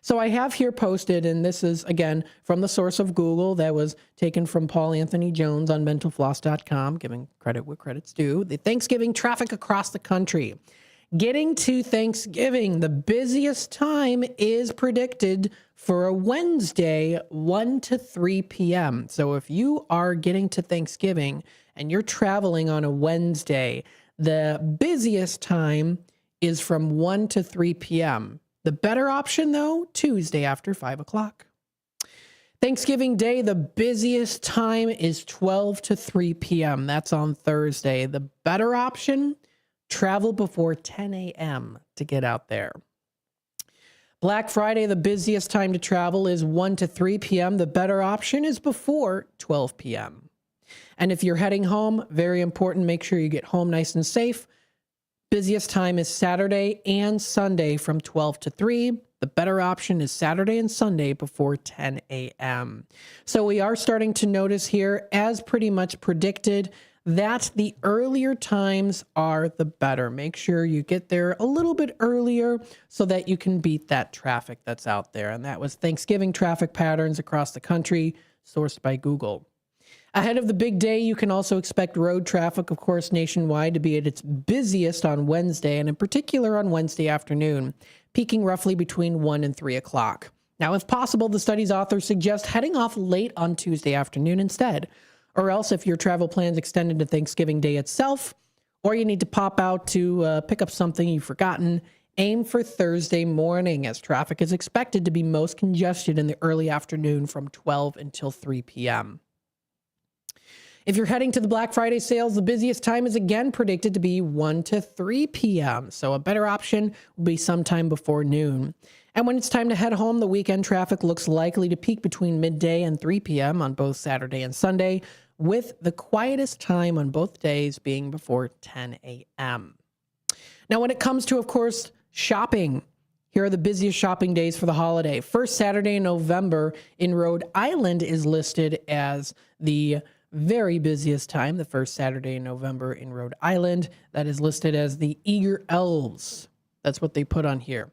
So I have here posted, and this is, again, from the source of Google that was taken from Paul Anthony Jones on mentalfloss.com, giving credit where credit's due, the Thanksgiving traffic across the country. Getting to Thanksgiving, the busiest time is predicted for a Wednesday, 1 to 3 p.m. So if you are getting to Thanksgiving and you're traveling on a Wednesday, the busiest time is from 1 to 3 p.m. The better option, though, Tuesday after 5 o'clock. Thanksgiving Day, the busiest time is 12 to 3 p.m. That's on Thursday. The better option, travel before 10 a.m. to get out there. Black Friday, the busiest time to travel is 1 to 3 p.m. The better option is before 12 p.m. And if you're heading home, very important, make sure you get home nice and safe. Busiest time is Saturday and Sunday from 12 to 3. The better option is Saturday and Sunday before 10 a.m. So we are starting to notice here, as pretty much predicted, that the earlier times are the better. Make sure you get there a little bit earlier so that you can beat that traffic that's out there. And that was Thanksgiving traffic patterns across the country, sourced by Google. Ahead of the big day, you can also expect road traffic, of course, nationwide to be at its busiest on Wednesday, and in particular on Wednesday afternoon, peaking roughly between 1 and 3 o'clock. Now, if possible, the study's authors suggest heading off late on Tuesday afternoon instead, or else if your travel plans extend into Thanksgiving Day itself, or you need to pop out to pick up something you've forgotten, aim for Thursday morning, as traffic is expected to be most congested in the early afternoon from 12 until 3 p.m. If you're heading to the Black Friday sales, the busiest time is again predicted to be 1 to 3 p.m. So a better option will be sometime before noon. And when it's time to head home, the weekend traffic looks likely to peak between midday and 3 p.m. on both Saturday and Sunday, with the quietest time on both days being before 10 a.m. Now, when it comes to, of course, shopping, here are the busiest shopping days for the holiday. First Saturday in November in Rhode Island is listed as the very busiest time, the first Saturday in November in Rhode Island. That is listed as the Eager Elves. That's what they put on here.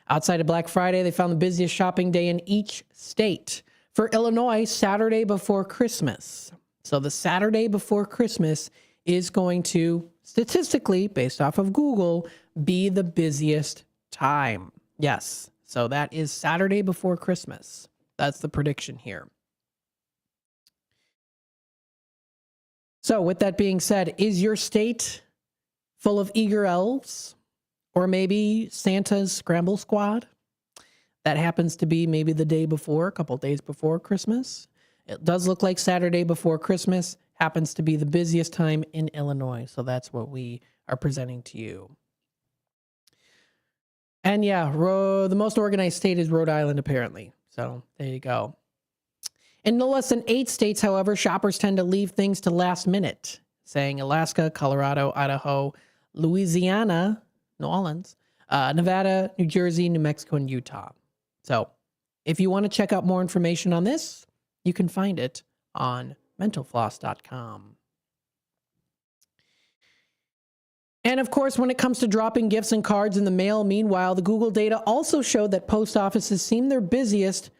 Outside of Black Friday, they found the busiest shopping day in each state. For Illinois, Saturday before Christmas. So the Saturday before Christmas is going to, statistically, based off of Google, be the busiest time. Yes, so that is Saturday before Christmas. That's the prediction here. So with that being said, is your state full of eager elves? Or maybe Santa's Scramble Squad? That happens to be maybe the day before, a couple days before Christmas. It does look like Saturday before Christmas happens to be the busiest time in Illinois. So that's what we are presenting to you. And yeah, the most organized state is Rhode Island, apparently. So there you go. In no less than 8 states, however, shoppers tend to leave things to last minute, saying Alaska, Colorado, Idaho, Louisiana, New Orleans, Nevada, New Jersey, New Mexico, and Utah. So if you want to check out more information on this, you can find it on mentalfloss.com. And of course, when it comes to dropping gifts and cards in the mail, meanwhile, the Google data also showed that post offices seem their busiest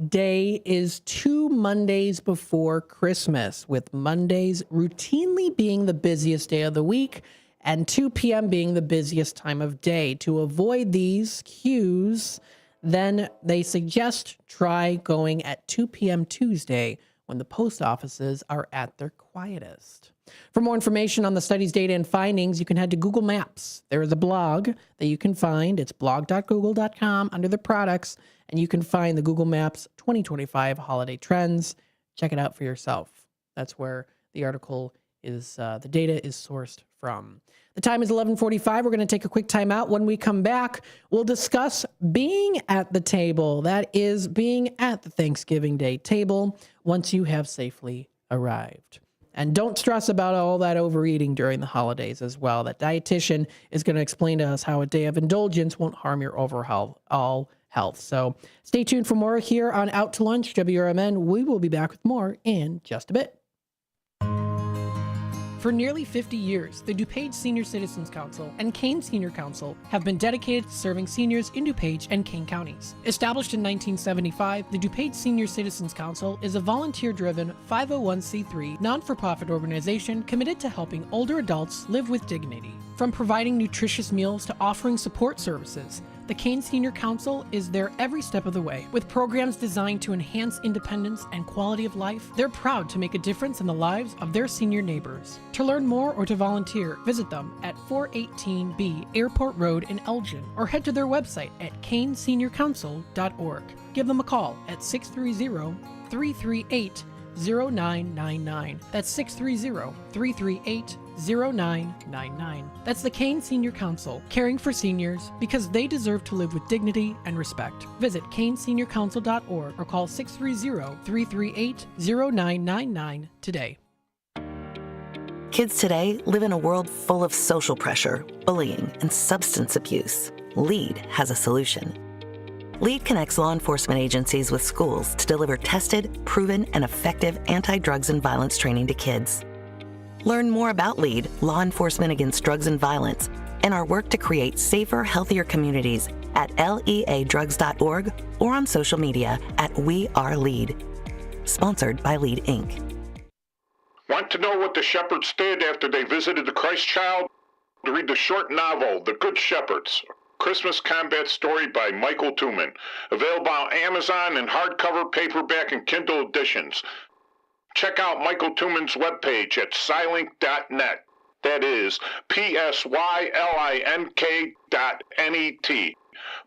day is 2 Mondays before Christmas, with Mondays routinely being the busiest day of the week and 2 p.m. being the busiest time of day. To avoid these cues, then they suggest try going at 2 p.m. Tuesday when the post offices are at their quietest. For more information on the study's data and findings, you can head to Google Maps. There is a blog that you can find. It's blog.google.com under the products, and you can find the Google Maps 2025 holiday trends. Check it out for yourself. That's where the article is, the data is sourced from. The time is 11:45. We're going to take a quick time out. When we come back, we'll discuss being at the table. That is being at the Thanksgiving Day table once you have safely arrived. And don't stress about all that overeating during the holidays as well. That dietitian is going to explain to us how a day of indulgence won't harm your overall health. So stay tuned for more here on Out to Lunch, WRMN. We will be back with more in just a bit. For nearly 50 years, the DuPage Senior Citizens Council and Kane Senior Council have been dedicated to serving seniors in DuPage and Kane counties. Established in 1975, the DuPage Senior Citizens Council is a volunteer-driven 501c3 non-for-profit organization committed to helping older adults live with dignity. From providing nutritious meals to offering support services, the Kane Senior Council is there every step of the way. With programs designed to enhance independence and quality of life, they're proud to make a difference in the lives of their senior neighbors. To learn more or to volunteer, visit them at 418B Airport Road in Elgin or head to their website at caneseniorcouncil.org. Give them a call at 630 630-338-0999. That's 630-338-0999. That's the Kane Senior Council, caring for seniors because they deserve to live with dignity and respect. Visit caneseniorcouncil.org or call 630-338-0999 today. Kids today live in a world full of social pressure, bullying, and substance abuse. LEAD has a solution. LEAD connects law enforcement agencies with schools to deliver tested, proven, and effective anti-drugs and violence training to kids. Learn more about LEAD, Law Enforcement Against Drugs and Violence, and our work to create safer, healthier communities at leadrugs.org or on social media at We Are LEAD. Sponsored by LEAD, Inc. Want to know what the shepherds did after they visited the Christ child? Read the short novel, The Good Shepherds, a Christmas combat story by Michael Tooman. Available on Amazon in hardcover, paperback, and Kindle editions. Check out Michael Tooman's webpage at Scilink.net. That is PSYLINK.net.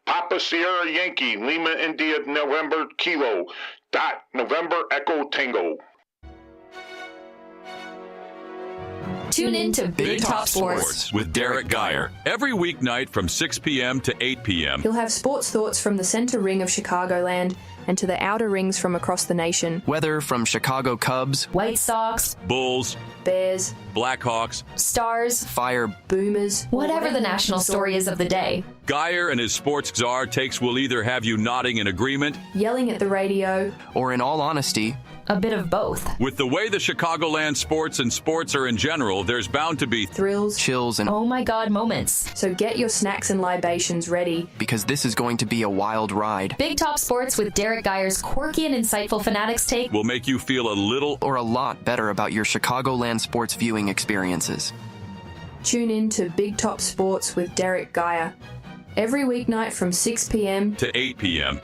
Papa Sierra Yankee, Lima India November Kilo, November Echo Tango. Tune in to Big Top Sports with Derek Geyer every weeknight from 6 p.m. to 8 p.m. You'll have sports thoughts from the center ring of Chicagoland and to the outer rings from across the nation. Weather from Chicago Cubs, White Sox, Bulls, Bears, Blackhawks, Stars, Fire, Boomers, whatever the national story is of the day. Geyer and his sports czar takes will either have you nodding in agreement, yelling at the radio, or in all honesty, a bit of both. With the way the Chicagoland sports and sports are in general, there's bound to be thrills, chills, and oh my God moments. So get your snacks and libations ready, because this is going to be a wild ride. Big Top Sports with Derek Geyer's quirky and insightful Fanatics take will make you feel a little or a lot better about your Chicagoland sports viewing experiences. Tune in to Big Top Sports with Derek Geyer every weeknight from 6 p.m. to 8 p.m.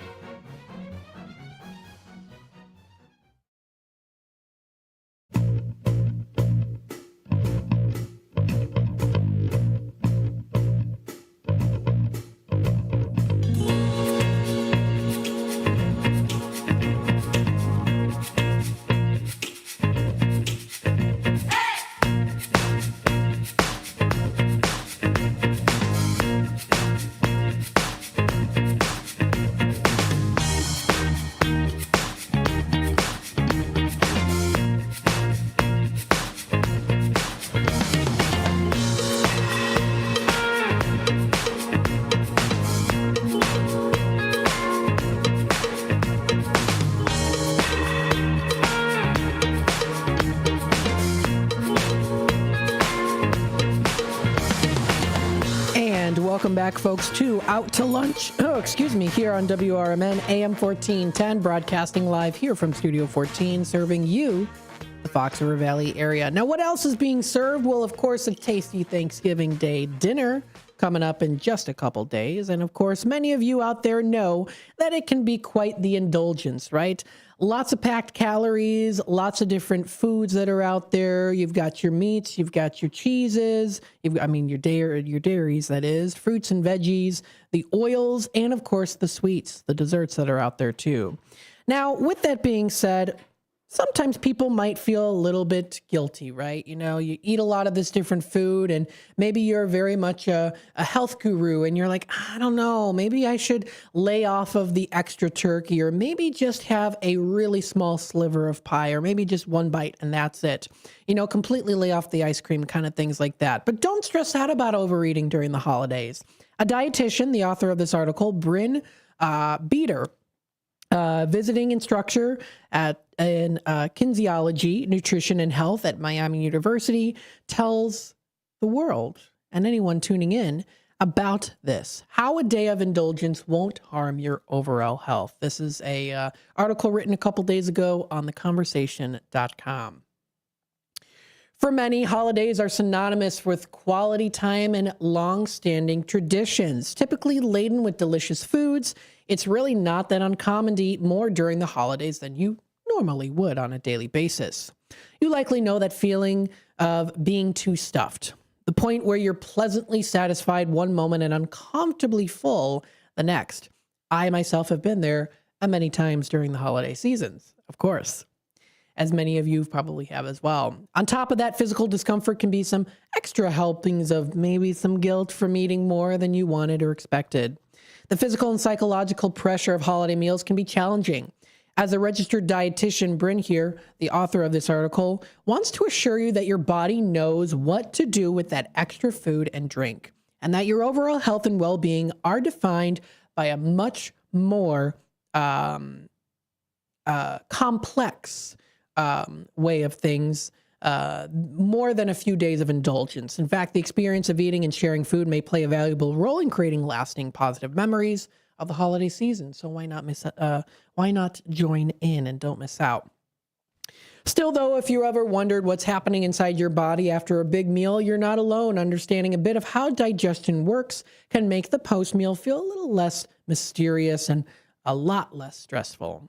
Welcome back, folks, to Out to Lunch. Here on WRMN AM 1410, broadcasting live here from Studio 14, serving you, the Fox River Valley area. Now, what else is being served? Well, of course, a tasty Thanksgiving Day dinner coming up in just a couple days. And of course, many of you out there know that it can be quite the indulgence, right? Lots of packed calories, lots of different foods that are out there. You've got your meats, you've got your cheeses, your dairies, that is, fruits and veggies, the oils, and of course the sweets, the desserts that are out there too. Now, with that being said, sometimes people might feel a little bit guilty, right? You know, you eat a lot of this different food and maybe you're very much a health guru and you're like, I don't know, maybe I should lay off of the extra turkey or maybe just have a really small sliver of pie or maybe just one bite and that's it. You know, completely lay off the ice cream, kind of things like that. But don't stress out about overeating during the holidays. A dietitian, the author of this article, Bryn Beater, visiting instructor in kinesiology, nutrition, and health at Miami University, tells the world and anyone tuning in about this, how a day of indulgence won't harm your overall health. This is a article written a couple days ago on theconversation.com. For many, holidays are synonymous with quality time and long-standing traditions, typically laden with delicious foods. It's really not that uncommon to eat more during the holidays than you normally would on a daily basis. You likely know that feeling of being too stuffed, the point where you're pleasantly satisfied one moment and uncomfortably full the next. I myself have been there and many times during the holiday seasons, of course, as many of you probably have as well. On top of that, physical discomfort can be some extra helpings of maybe some guilt from eating more than you wanted or expected. The physical and psychological pressure of holiday meals can be challenging. As a registered dietitian, Bryn here, the author of this article, wants to assure you that your body knows what to do with that extra food and drink, and that your overall health and well-being are defined by a much more complex way of things, more tthan a few days of indulgence. In fact, the experience of eating and sharing food may play a valuable role in creating lasting positive memories of the holiday season. So why not join in and don't miss out? Still, though, if you ever wondered what's happening inside your body after a big meal, you're not alone. Understanding a bit of how digestion works can make the post-meal feel a little less mysterious and a lot less stressful.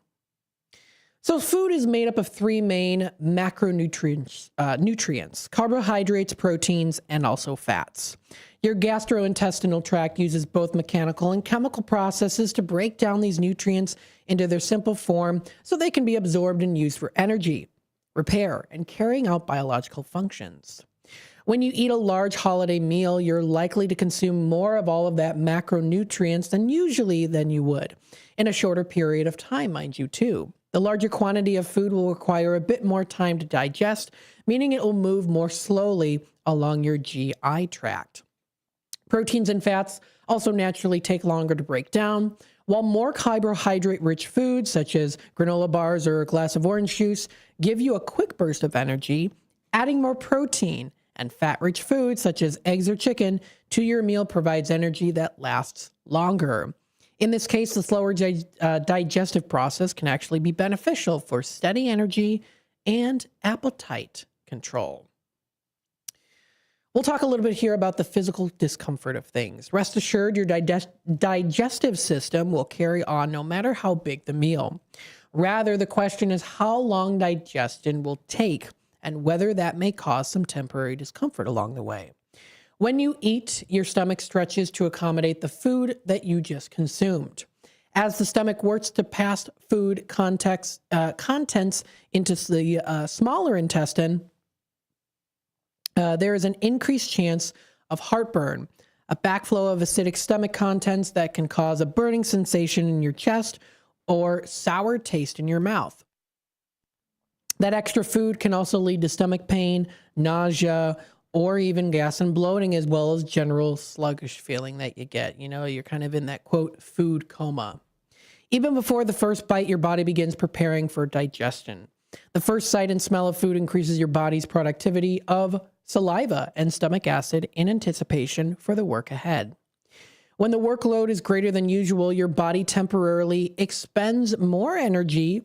So food is made up of three main macronutrients, nutrients: carbohydrates, proteins, and also fats. Your gastrointestinal tract uses both mechanical and chemical processes to break down these nutrients into their simple form so they can be absorbed and used for energy, repair, and carrying out biological functions. When you eat a large holiday meal, you're likely to consume more of all of that macronutrients than you would in a shorter period of time, mind you, too. The larger quantity of food will require a bit more time to digest, meaning it will move more slowly along your GI tract. Proteins and fats also naturally take longer to break down, while more carbohydrate-rich foods, such as granola bars or a glass of orange juice, give you a quick burst of energy. Adding more protein and fat-rich foods, such as eggs or chicken, to your meal provides energy that lasts longer. In this case, the slower digestive process can actually be beneficial for steady energy and appetite control. We'll talk a little bit here about the physical discomfort of things. Rest assured, your digestive system will carry on no matter how big the meal. Rather, the question is how long digestion will take and whether that may cause some temporary discomfort along the way. When you eat, your stomach stretches to accommodate the food that you just consumed. As the stomach works to pass food contents into the smaller intestine, there is an increased chance of heartburn, a backflow of acidic stomach contents that can cause a burning sensation in your chest or sour taste in your mouth. That extra food can also lead to stomach pain, nausea, or even gas and bloating, as well as general sluggish feeling that you get. You know, you're kind of in that, quote, food coma. Even before the first bite, your body begins preparing for digestion. The first sight and smell of food increases your body's productivity of saliva and stomach acid in anticipation for the work ahead. When the workload is greater than usual, your body temporarily expends more energy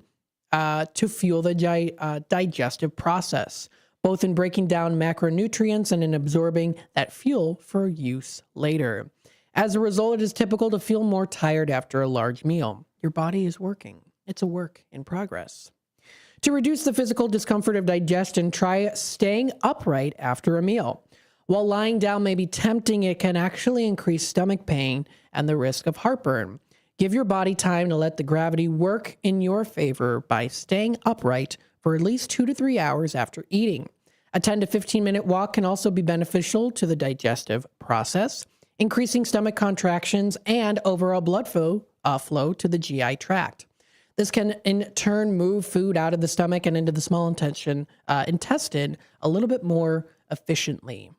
to fuel the digestive process, both in breaking down macronutrients and in absorbing that fuel for use later. As a result, it is typical to feel more tired after a large meal. Your body is working. It's a work in progress. To reduce the physical discomfort of digestion, try staying upright after a meal. While lying down may be tempting, it can actually increase stomach pain and the risk of heartburn. Give your body time to let the gravity work in your favor by staying upright for at least 2 to 3 hours after eating. A 10 to 15-minute walk can also be beneficial to the digestive process, increasing stomach contractions and overall blood flow to the GI tract. This can, in turn, move food out of the stomach and into the small intestine a little bit more efficiently.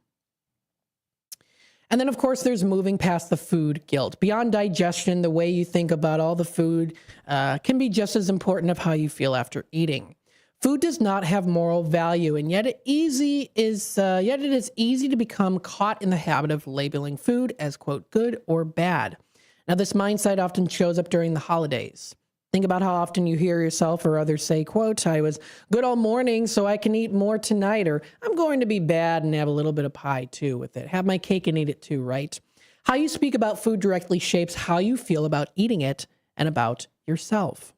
And then, of course, there's moving past the food guilt. Beyond digestion, the way you think about all the food can be just as important of how you feel after eating. Food does not have moral value, and yet it is easy to become caught in the habit of labeling food as, quote, good or bad. Now, this mindset often shows up during the holidays. Think about how often you hear yourself or others say, quote, I was good all morning, so I can eat more tonight, or I'm going to be bad and have a little bit of pie too with it. Have my cake and eat it too, right? How you speak about food directly shapes how you feel about eating it and about yourself.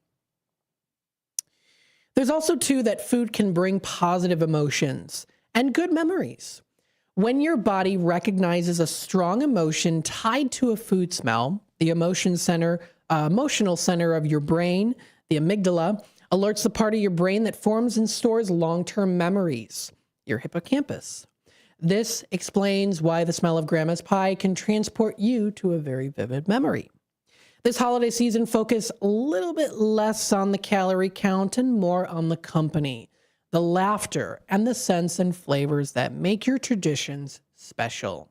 There's also, too, that food can bring positive emotions and good memories. When your body recognizes a strong emotion tied to a food smell, the emotion center emotional center of your brain, the amygdala, alerts the part of your brain that forms and stores long-term memories, your hippocampus. This explains why the smell of Grandma's pie can transport you to a very vivid memory. This holiday season, focus a little bit less on the calorie count and more on the company, the laughter, and the scents and flavors that make your traditions special.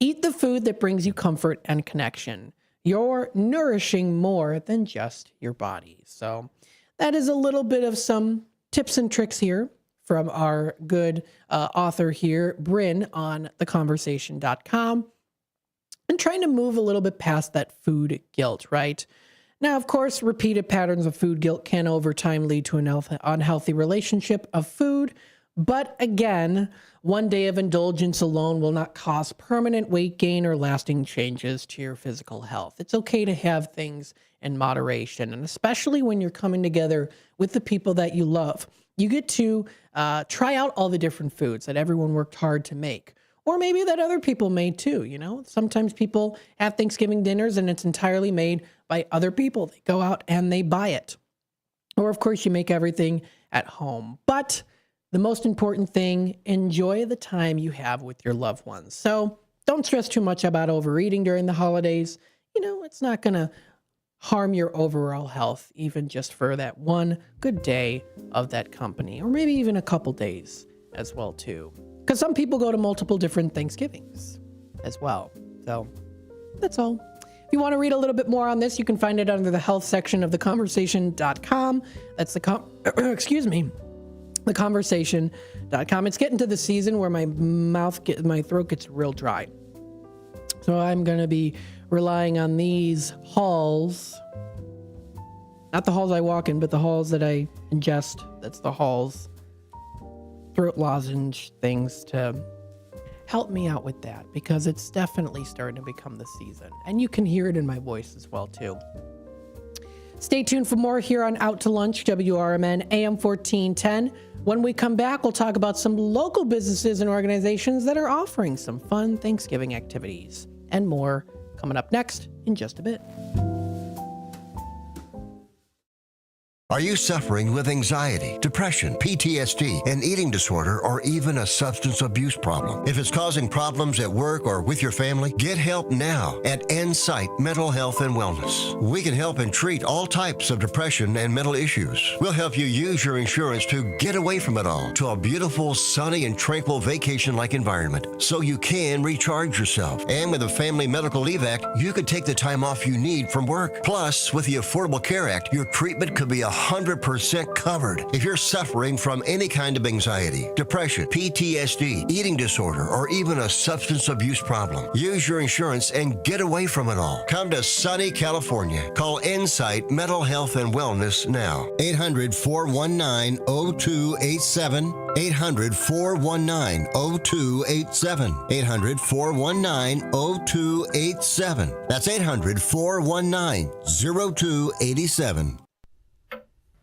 Eat the food that brings you comfort and connection. You're nourishing more than just your body. So that is a little bit of some tips and tricks here from our good author here, Bryn, on theconversation.com. And trying to move a little bit past that food guilt, right? Now, of course, repeated patterns of food guilt can over time lead to an unhealthy relationship of food. But again, one day of indulgence alone will not cause permanent weight gain or lasting changes to your physical health. It's okay to have things in moderation, and especially when you're coming together with the people that you love. You get to try out all the different foods that everyone worked hard to make. Or maybe that other people made too, you know? Sometimes people have Thanksgiving dinners and it's entirely made by other people. They go out and they buy it. Or of course you make everything at home. But the most important thing, enjoy the time you have with your loved ones. So don't stress too much about overeating during the holidays. You know, it's not going to harm your overall health, even just for that one good day of that company, or maybe even a couple days as well too. Because some people go to multiple different Thanksgivings as well. So that's all. If you want to read a little bit more on this, you can find it under the health section of theconversation.com. That's theconversation.com. It's getting to the season where my throat gets real dry. So I'm going to be relying on these halls. Not the halls I walk in, but the halls that I ingest. That's the halls. Throat lozenge things to help me out with that, because it's definitely starting to become the season, and you can hear it in my voice as well too. Stay tuned for more here on Out to Lunch, WRMN AM 1410. When we come back, we'll talk about some local businesses and organizations that are offering some fun Thanksgiving activities and more coming up next in just a bit. Are you suffering with anxiety, depression, PTSD, an eating disorder, or even a substance abuse problem? If it's causing problems at work or with your family, get help now at Insight Mental Health and Wellness. We can help and treat all types of depression and mental issues. We'll help you use your insurance to get away from it all to a beautiful, sunny, and tranquil vacation-like environment so you can recharge yourself. And with the Family Medical Leave Act, you could take the time off you need from work. Plus, with the Affordable Care Act, your treatment could be 100% covered. If you're suffering from any kind of anxiety, depression, PTSD, eating disorder, or even a substance abuse problem, use your insurance and get away from it all. Come to sunny California. Call Insight Mental Health and Wellness now. 800-419-0287. 800-419-0287. 800-419-0287. That's 800-419-0287.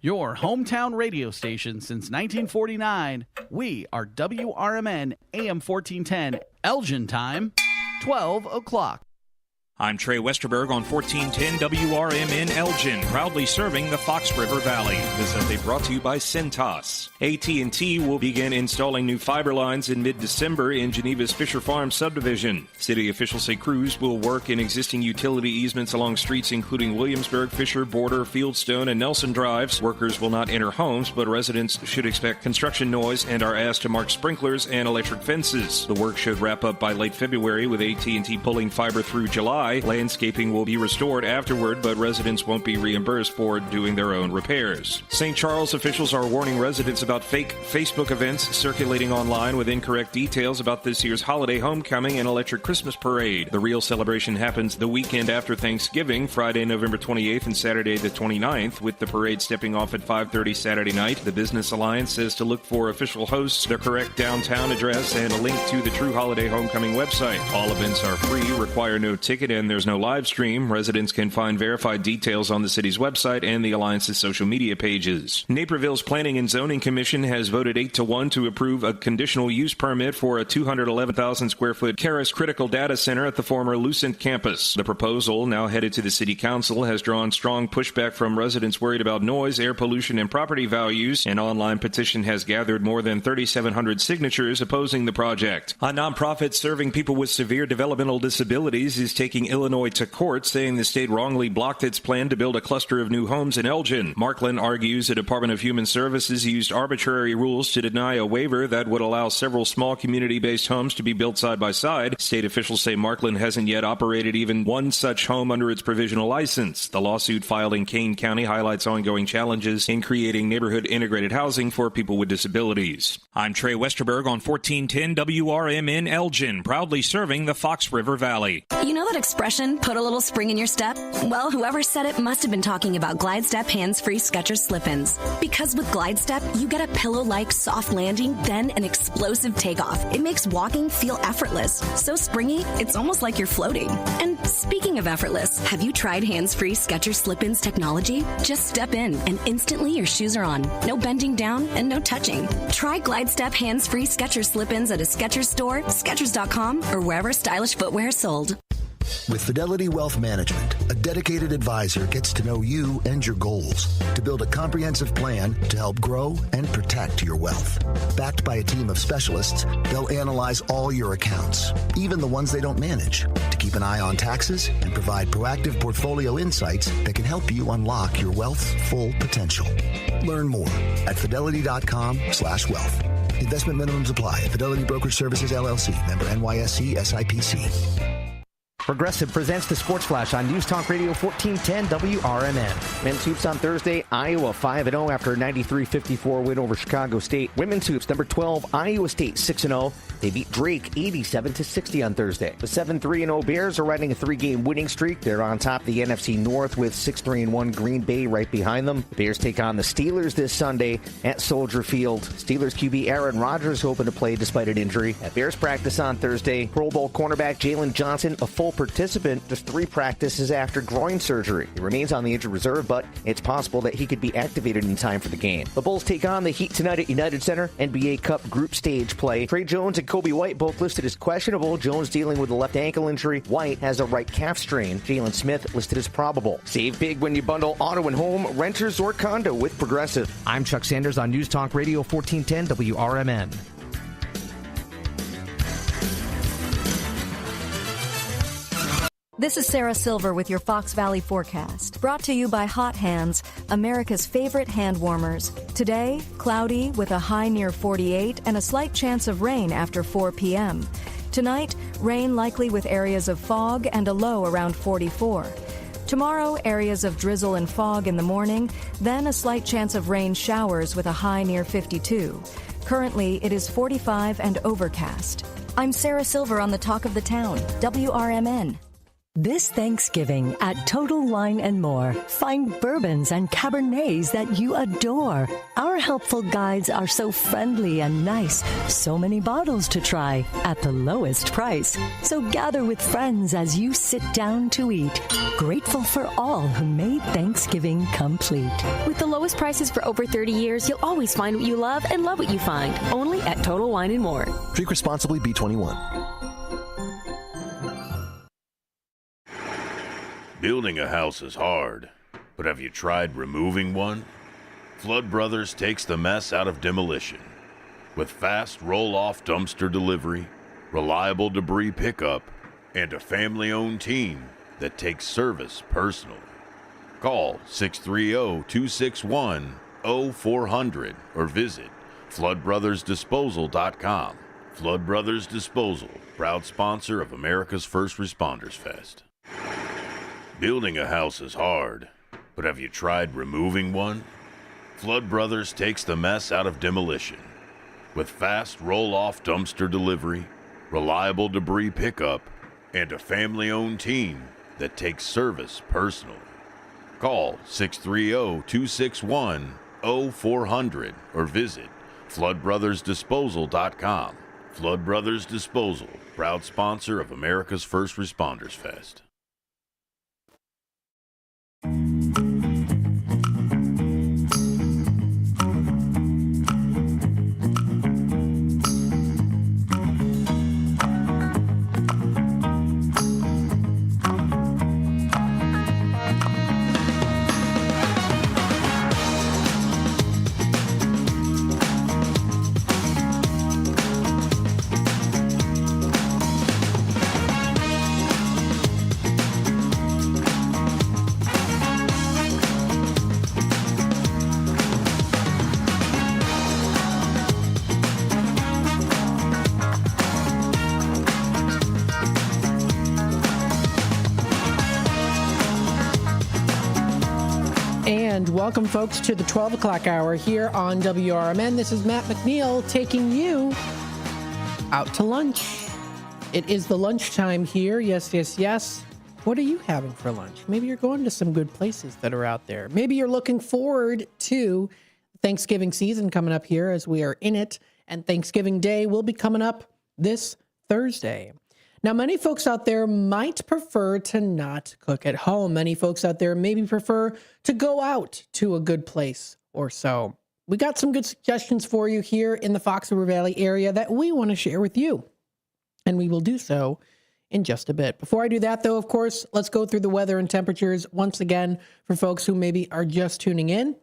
Your hometown radio station since 1949. We are WRMN AM 1410, Elgin time, 12 o'clock. I'm Trey Westerberg on 1410 WRMN Elgin, proudly serving the Fox River Valley. This update brought to you by Cintas. AT&T will begin installing new fiber lines in mid-December in Geneva's Fisher Farm subdivision. City officials say crews will work in existing utility easements along streets including Williamsburg, Fisher, Border, Fieldstone, and Nelson Drives. Workers will not enter homes, but residents should expect construction noise and are asked to mark sprinklers and electric fences. The work should wrap up by late February, with AT&T pulling fiber through July. Landscaping will be restored afterward, but residents won't be reimbursed for doing their own repairs. St. Charles officials are warning residents about fake Facebook events circulating online with incorrect details about this year's holiday homecoming and electric Christmas parade. The real celebration happens the weekend after Thanksgiving, Friday, November 28th and Saturday the 29th, with the parade stepping off at 5:30 Saturday night. The Business Alliance says to look for official hosts, the correct downtown address, and a link to the True Holiday Homecoming website. All events are free, require no ticket, and there's no live stream, residents can find verified details on the city's website and the Alliance's social media pages. Naperville's Planning and Zoning Commission has voted 8-1 to approve a conditional use permit for a 211,000 square foot Caris Critical Data Center at the former Lucent campus. The proposal, now headed to the City Council, has drawn strong pushback from residents worried about noise, air pollution, and property values. An online petition has gathered more than 3,700 signatures opposing the project. A nonprofit serving people with severe developmental disabilities is taking Illinois to court, saying the state wrongly blocked its plan to build a cluster of new homes in Elgin. Markland argues the Department of Human Services used arbitrary rules to deny a waiver that would allow several small community-based homes to be built side by side. State officials say Markland hasn't yet operated even one such home under its provisional license. The lawsuit filed in Kane County highlights ongoing challenges in creating neighborhood integrated housing for people with disabilities. I'm Trey Westerberg on 1410 WRMN Elgin, proudly serving the Fox River Valley. You know that expression, put a little spring in your step? Well, whoever said it must have been talking about Glide Step hands-free Skechers slip-ins. Because with Glide Step, you get a pillow-like soft landing, then an explosive takeoff. It makes walking feel effortless. So springy, it's almost like you're floating. And speaking of effortless, have you tried hands-free Skechers slip-ins technology? Just step in and instantly your shoes are on. No bending down and no touching. Try Glide Step hands-free Skechers slip-ins at a Skechers store, Skechers.com, or wherever stylish footwear is sold. With Fidelity Wealth Management, a dedicated advisor gets to know you and your goals to build a comprehensive plan to help grow and protect your wealth. Backed by a team of specialists, they'll analyze all your accounts, even the ones they don't manage, to keep an eye on taxes and provide proactive portfolio insights that can help you unlock your wealth's full potential. Learn more at fidelity.com/wealth. Investment minimums apply. Fidelity Brokerage Services, LLC. Member NYSE SIPC. Progressive presents the Sports Flash on News Talk Radio 1410 WRMN. Men's hoops on Thursday, Iowa 5-0 after a 93-54 win over Chicago State. Women's hoops, number 12, Iowa State 6-0. They beat Drake 87-60 on Thursday. The 7-3-0 Bears are riding a 3-game winning streak. They're on top of the NFC North with 6-3-1 Green Bay right behind them. The Bears take on the Steelers this Sunday at Soldier Field. Steelers QB Aaron Rodgers hoping to play despite an injury. At Bears practice on Thursday, Pro Bowl cornerback Jalen Johnson, a full participant, just 3 practices after groin surgery. He remains on the injured reserve, but it's possible that he could be activated in time for the game. The Bulls take on the Heat tonight at United Center. NBA Cup group stage play. Trey Jones and Kobe White both listed as questionable. Jones dealing with a left ankle injury. White has a right calf strain. Jalen Smith listed as probable. Save big when you bundle auto and home, renters, or condo with Progressive. I'm Chuck Sanders on News Talk Radio 1410 WRMN. This is Sarah Silver with your Fox Valley forecast, brought to you by Hot Hands, America's favorite hand warmers. Today, cloudy with a high near 48 and a slight chance of rain after 4 p.m. Tonight, rain likely with areas of fog and a low around 44. Tomorrow, areas of drizzle and fog in the morning, then a slight chance of rain showers with a high near 52. Currently, it is 45 and overcast. I'm Sarah Silver on the Talk of the Town, WRMN. This Thanksgiving at Total Wine & More, find bourbons and Cabernets that you adore. Our helpful guides are so friendly and nice. So many bottles to try at the lowest price. So gather with friends as you sit down to eat. Grateful for all who made Thanksgiving complete. With the lowest prices for over 30 years, you'll always find what you love and love what you find. Only at Total Wine & More. Drink responsibly, B21. Building a house is hard, but have you tried removing one? Flood Brothers takes the mess out of demolition. With fast roll-off dumpster delivery, reliable debris pickup, and a family-owned team that takes service personally. Call 630-261-0400 or visit floodbrothersdisposal.com. Flood Brothers Disposal, proud sponsor of America's First Responders Fest. Building a house is hard, but have you tried removing one? Flood Brothers takes the mess out of demolition. With fast roll-off dumpster delivery, reliable debris pickup, and a family-owned team that takes service personally. Call 630-261-0400 or visit floodbrothersdisposal.com. Flood Brothers Disposal, proud sponsor of America's First Responders Fest. And welcome, folks, to the 12 o'clock hour here on WRMN. This is Matt McNeil taking you out to lunch. It is the lunchtime here. Yes, yes, yes. What are you having for lunch? Maybe you're going to some good places that are out there. Maybe you're looking forward to Thanksgiving season coming up here as we are in it. And Thanksgiving Day will be coming up this Thursday. Now, many folks out there might prefer to not cook at home. Many folks out there maybe prefer to go out to a good place or so. We got some good suggestions for you here in the Fox River Valley area that we want to share with you. And we will do so in just a bit. Before I do that, though, of course, let's go through the weather and temperatures once again for folks who maybe are just tuning in.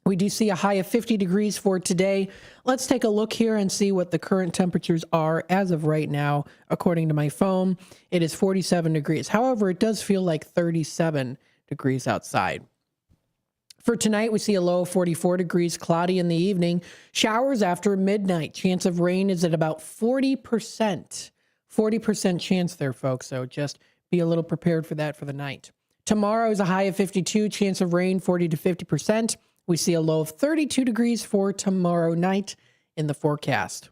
We do see a high of 50 degrees for today. Let's take a look here and see what the current temperatures are as of right now. According to my phone, it is 47 degrees. However, it does feel like 37 degrees outside. For tonight, we see a low of 44 degrees, cloudy in the evening. Showers after midnight. Chance of rain is at about 40%. 40% chance there, folks. So just be a little prepared for that for the night. Tomorrow is a high of 52, chance of rain 40 to 50%. We see a low of 32 degrees for tomorrow night in the forecast.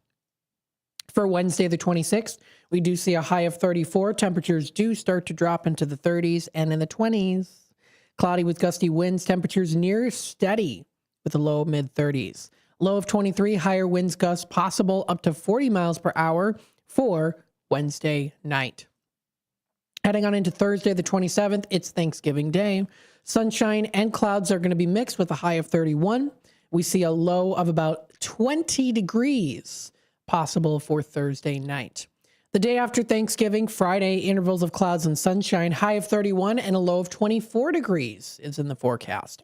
For Wednesday, the 26th, we do see a high of 34. Temperatures do start to drop into the 30s and in the 20s. Cloudy with gusty winds, temperatures near steady with a low mid-30s. Low of 23, higher winds gusts possible up to 40 miles per hour for Wednesday night. Heading on into Thursday, the 27th, it's Thanksgiving Day. Sunshine and clouds are going to be mixed with a high of 31. We see a low of about 20 degrees possible for Thursday night. The day after Thanksgiving, Friday, intervals of clouds and sunshine, high of 31 and a low of 24 degrees is in the forecast.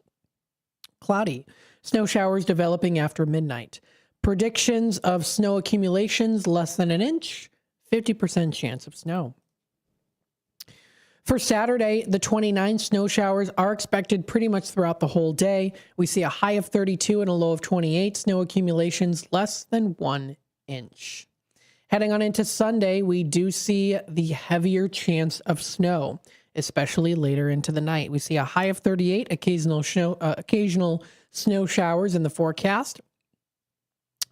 Cloudy, snow showers developing after midnight. Predictions of snow accumulations less than an inch, 50% chance of snow. For Saturday, the 29th, snow showers are expected pretty much throughout the whole day. We see a high of 32 and a low of 28. Snow accumulations less than 1 inch. Heading on into Sunday, we do see the heavier chance of snow, especially later into the night. We see a high of 38, occasional snow showers in the forecast.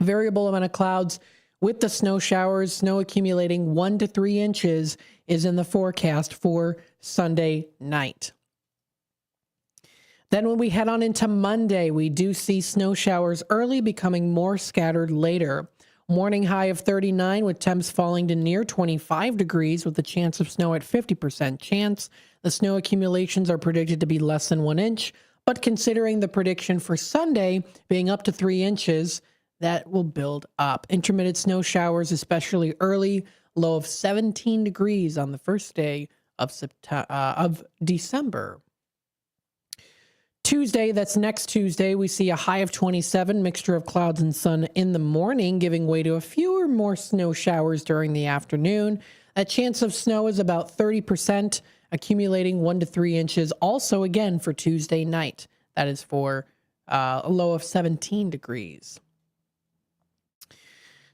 Variable amount of clouds with the snow showers, snow accumulating 1 to 3 inches is in the forecast for Sunday night. Then when we head on into Monday, we do see snow showers early, becoming more scattered later. Morning high of 39 with temps falling to near 25 degrees with a chance of snow at 50% chance. The snow accumulations are predicted to be less than 1 inch, but considering the prediction for Sunday being up to 3 inches, that will build up. Intermittent snow showers, especially early, low of 17 degrees on the first day of December. Tuesday, that's next Tuesday, we see a high of 27, mixture of clouds and sun in the morning, giving way to a few more snow showers during the afternoon. A chance of snow is about 30%, accumulating 1 to 3 inches. Also, again, for Tuesday night, that is for a low of 17 degrees.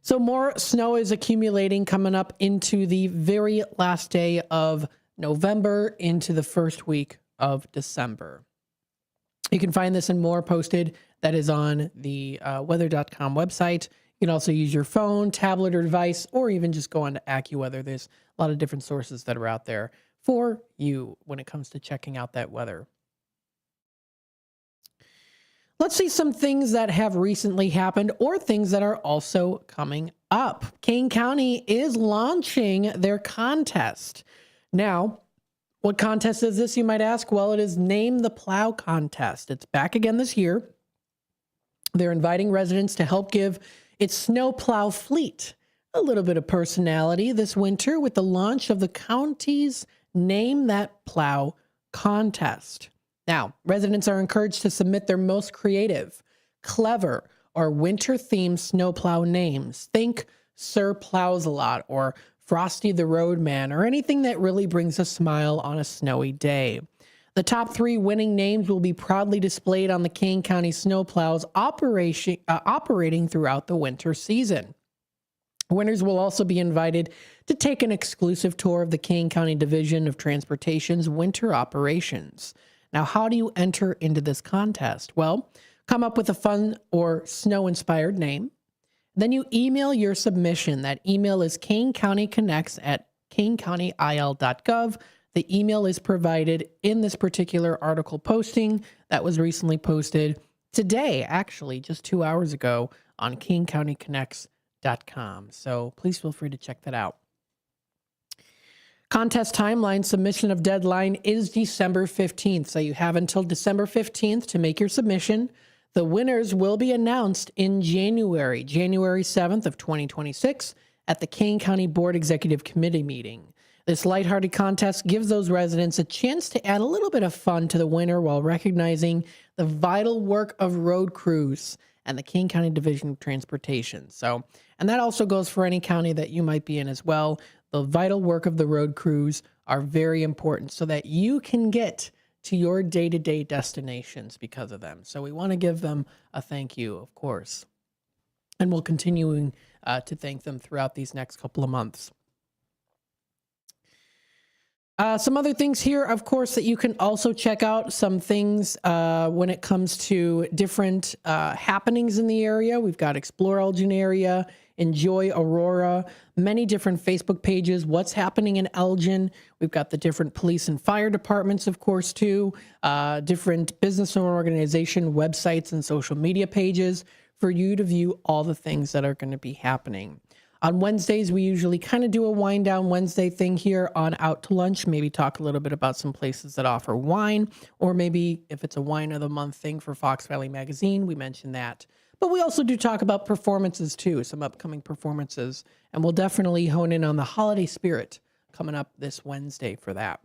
So more snow is accumulating coming up into the very last day of November into the first week of December. You can find this and more posted. That is on the weather.com website. You can also use your phone, tablet, or device, or even just go on to AccuWeather. There's a lot of different sources that are out there for you when it comes to checking out that weather. Let's see some things that have recently happened or things that are also coming up. Kane County is launching their contest. Now, what contest is this, you might ask? Well, it is Name the Plow contest. It's back again this year. They're inviting residents to help give its snowplow fleet a little bit of personality this winter with the launch of the county's Name That Plow contest. Now, residents are encouraged to submit their most creative, clever, or winter-themed snowplow names. Think Sir Plows-a-Lot or Frosty the Roadman, or anything that really brings a smile on a snowy day. The top 3 winning names will be proudly displayed on the Kane County snowplows operating throughout the winter season. Winners will also be invited to take an exclusive tour of the Kane County Division of Transportation's winter operations. Now, how do you enter into this contest? Well, come up with a fun or snow-inspired name. Then you email your submission. That email is kanecountyconnects@kanecountyil.gov. The email is provided in this particular article posting that was recently posted today, actually, just 2 hours ago on kanecountyconnects.com. So please feel free to check that out. Contest timeline, submission of deadline is December 15th. So you have until December 15th to make your submission. The winners will be announced in January 7th of 2026 at the Kane County Board Executive Committee meeting. This lighthearted contest gives those residents a chance to add a little bit of fun to the winter while recognizing the vital work of road crews and the Kane County Division of Transportation. So, and that also goes for any county that you might be in as well. The vital work of the road crews are very important so that you can get to your day-to-day destinations because of them. So we want to give them a thank you, of course. And we'll continue to thank them throughout these next couple of months. Some other things here, of course, that you can also check out. Some things when it comes to different happenings in the area. We've got Explore Elgin area, Enjoy Aurora, many different Facebook pages, what's happening in Elgin. We've got the different police and fire departments, of course, too, different business and organization websites and social media pages for you to view all the things that are going to be happening. On Wednesdays, we usually kind of do a wind down Wednesday thing here on Out to Lunch, maybe talk a little bit about some places that offer wine, or maybe if it's a wine of the month thing for Fox Valley Magazine, we mention that. But we also do talk about performances too, some upcoming performances, and we'll definitely hone in on the holiday spirit coming up this Wednesday for that.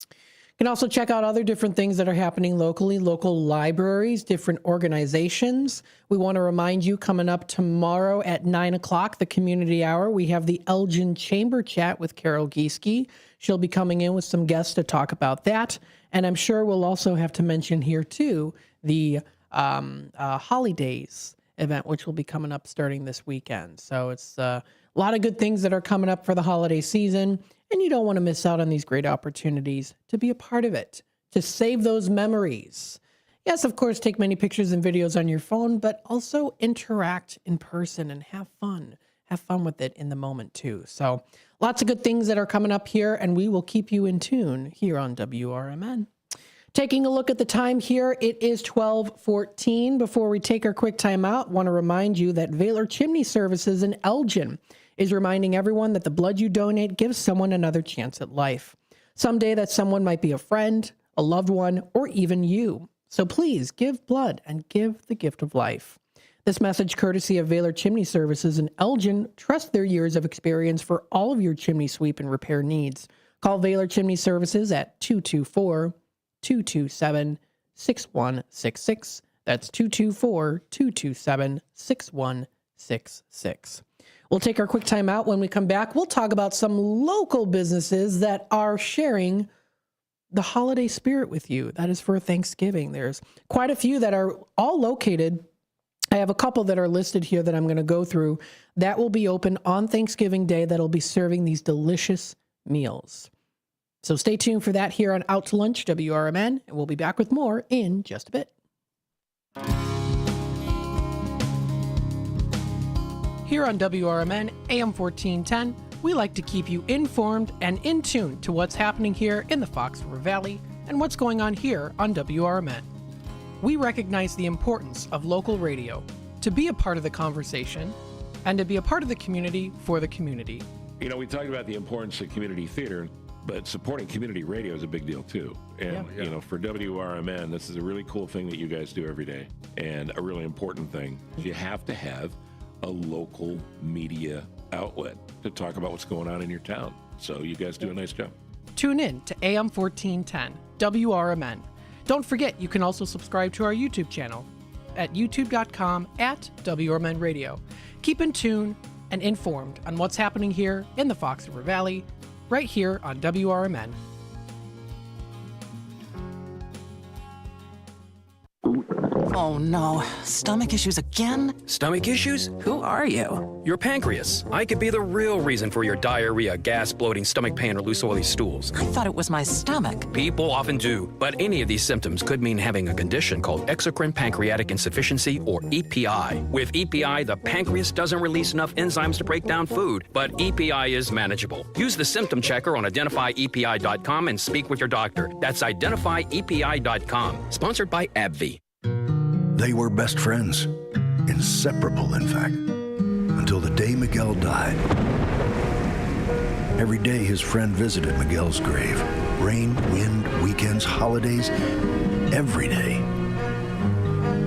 You can also check out other different things that are happening locally, local libraries, different organizations. We want to remind you, coming up tomorrow at 9 o'clock, the community hour, we have the Elgin Chamber Chat with Carol Gieske. She'll be coming in with some guests to talk about that. And I'm sure we'll also have to mention here too, the Holidays event, which will be coming up starting this weekend. So it's a lot of good things that are coming up for the holiday season, and you don't want to miss out on these great opportunities to be a part of it, to save those memories. Yes, of course, take many pictures and videos on your phone, but also interact in person and have fun. Have fun with it in the moment too. So lots of good things that are coming up here, and we will keep you in tune here on WRMN. Taking a look at the time here, it is 12:14. Before we take our quick time out, I want to remind you that Valor Chimney Services in Elgin is reminding everyone that the blood you donate gives someone another chance at life. Someday that someone might be a friend, a loved one, or even you. So please give blood and give the gift of life. This message courtesy of Valor Chimney Services in Elgin. Trust their years of experience for all of your chimney sweep and repair needs. Call Valor Chimney Services at 224-227-6166. That's 224-227-6166. We'll take our quick time out. When we come back, we'll talk about some local businesses that are sharing the holiday spirit with you. That is for Thanksgiving. There's quite a few that are all located. I have a couple that are listed here that I'm going to go through that will be open on Thanksgiving Day that'll be serving these delicious meals. So stay tuned for that here on Out to Lunch, WRMN, and we'll be back with more in just a bit. Here on WRMN, AM 1410, we like to keep you informed and in tune to what's happening here in the Fox River Valley and what's going on here on WRMN. We recognize the importance of local radio to be a part of the conversation and to be a part of the community for the community. You know, we talked about the importance of community theater, but supporting community radio is a big deal too. And, you know, for WRMN, this is a really cool thing that you guys do every day and a really important thing. You have to have a local media outlet to talk about what's going on in your town. So you guys do a nice job. Tune in to AM 1410, WRMN. Don't forget, you can also subscribe to our YouTube channel at youtube.com/WRMN Radio. Keep in tune and informed on what's happening here in the Fox River Valley, right here on WRMN. Oh no, stomach issues again? Stomach issues? Who are you? Your pancreas. I could be the real reason for your diarrhea, gas, bloating, stomach pain, or loose oily stools. I thought it was my stomach. People often do, but any of these symptoms could mean having a condition called exocrine pancreatic insufficiency, or EPI. With EPI, the pancreas doesn't release enough enzymes to break down food, but EPI is manageable. Use the symptom checker on identifyepi.com and speak with your doctor. That's identifyepi.com. Sponsored by AbbVie. They were best friends, inseparable, in fact, until the day Miguel died. Every day his friend visited Miguel's grave. Rain, wind, weekends, holidays, every day.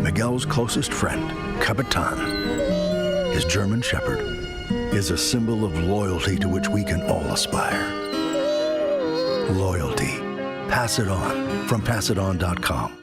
Miguel's closest friend, Capitan, his German Shepherd, is a symbol of loyalty to which we can all aspire. Loyalty. Pass it on from passiton.com.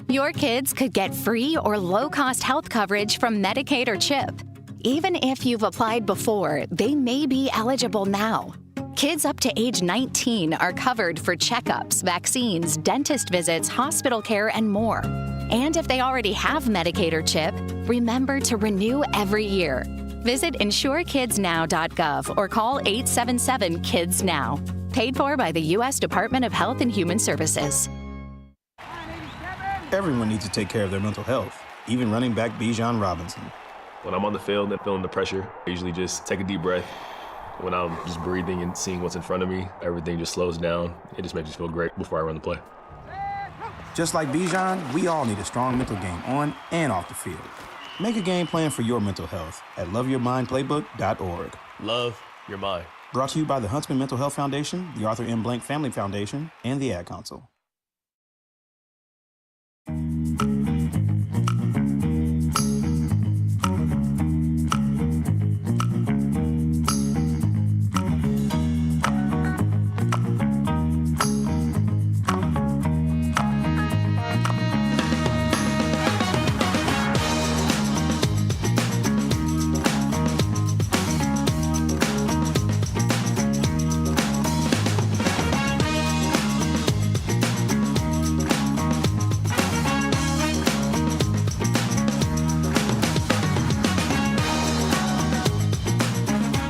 Your kids could get free or low-cost health coverage from Medicaid or CHIP. Even if you've applied before, they may be eligible now. Kids up to age 19 are covered for checkups, vaccines, dentist visits, hospital care, and more. And if they already have Medicaid or CHIP, remember to renew every year. Visit insurekidsnow.gov or call 877-KIDS-NOW. Paid for by the U.S. Department of Health and Human Services. Everyone needs to take care of their mental health, even running back Bijan Robinson. When I'm on the field and feeling the pressure, I usually just take a deep breath. When I'm just breathing and seeing what's in front of me, everything just slows down. It just makes me feel great before I run the play. Just like Bijan, we all need a strong mental game on and off the field. Make a game plan for your mental health at loveyourmindplaybook.org. Love your mind. Brought to you by the Huntsman Mental Health Foundation, the Arthur M. Blank Family Foundation, and the Ad Council.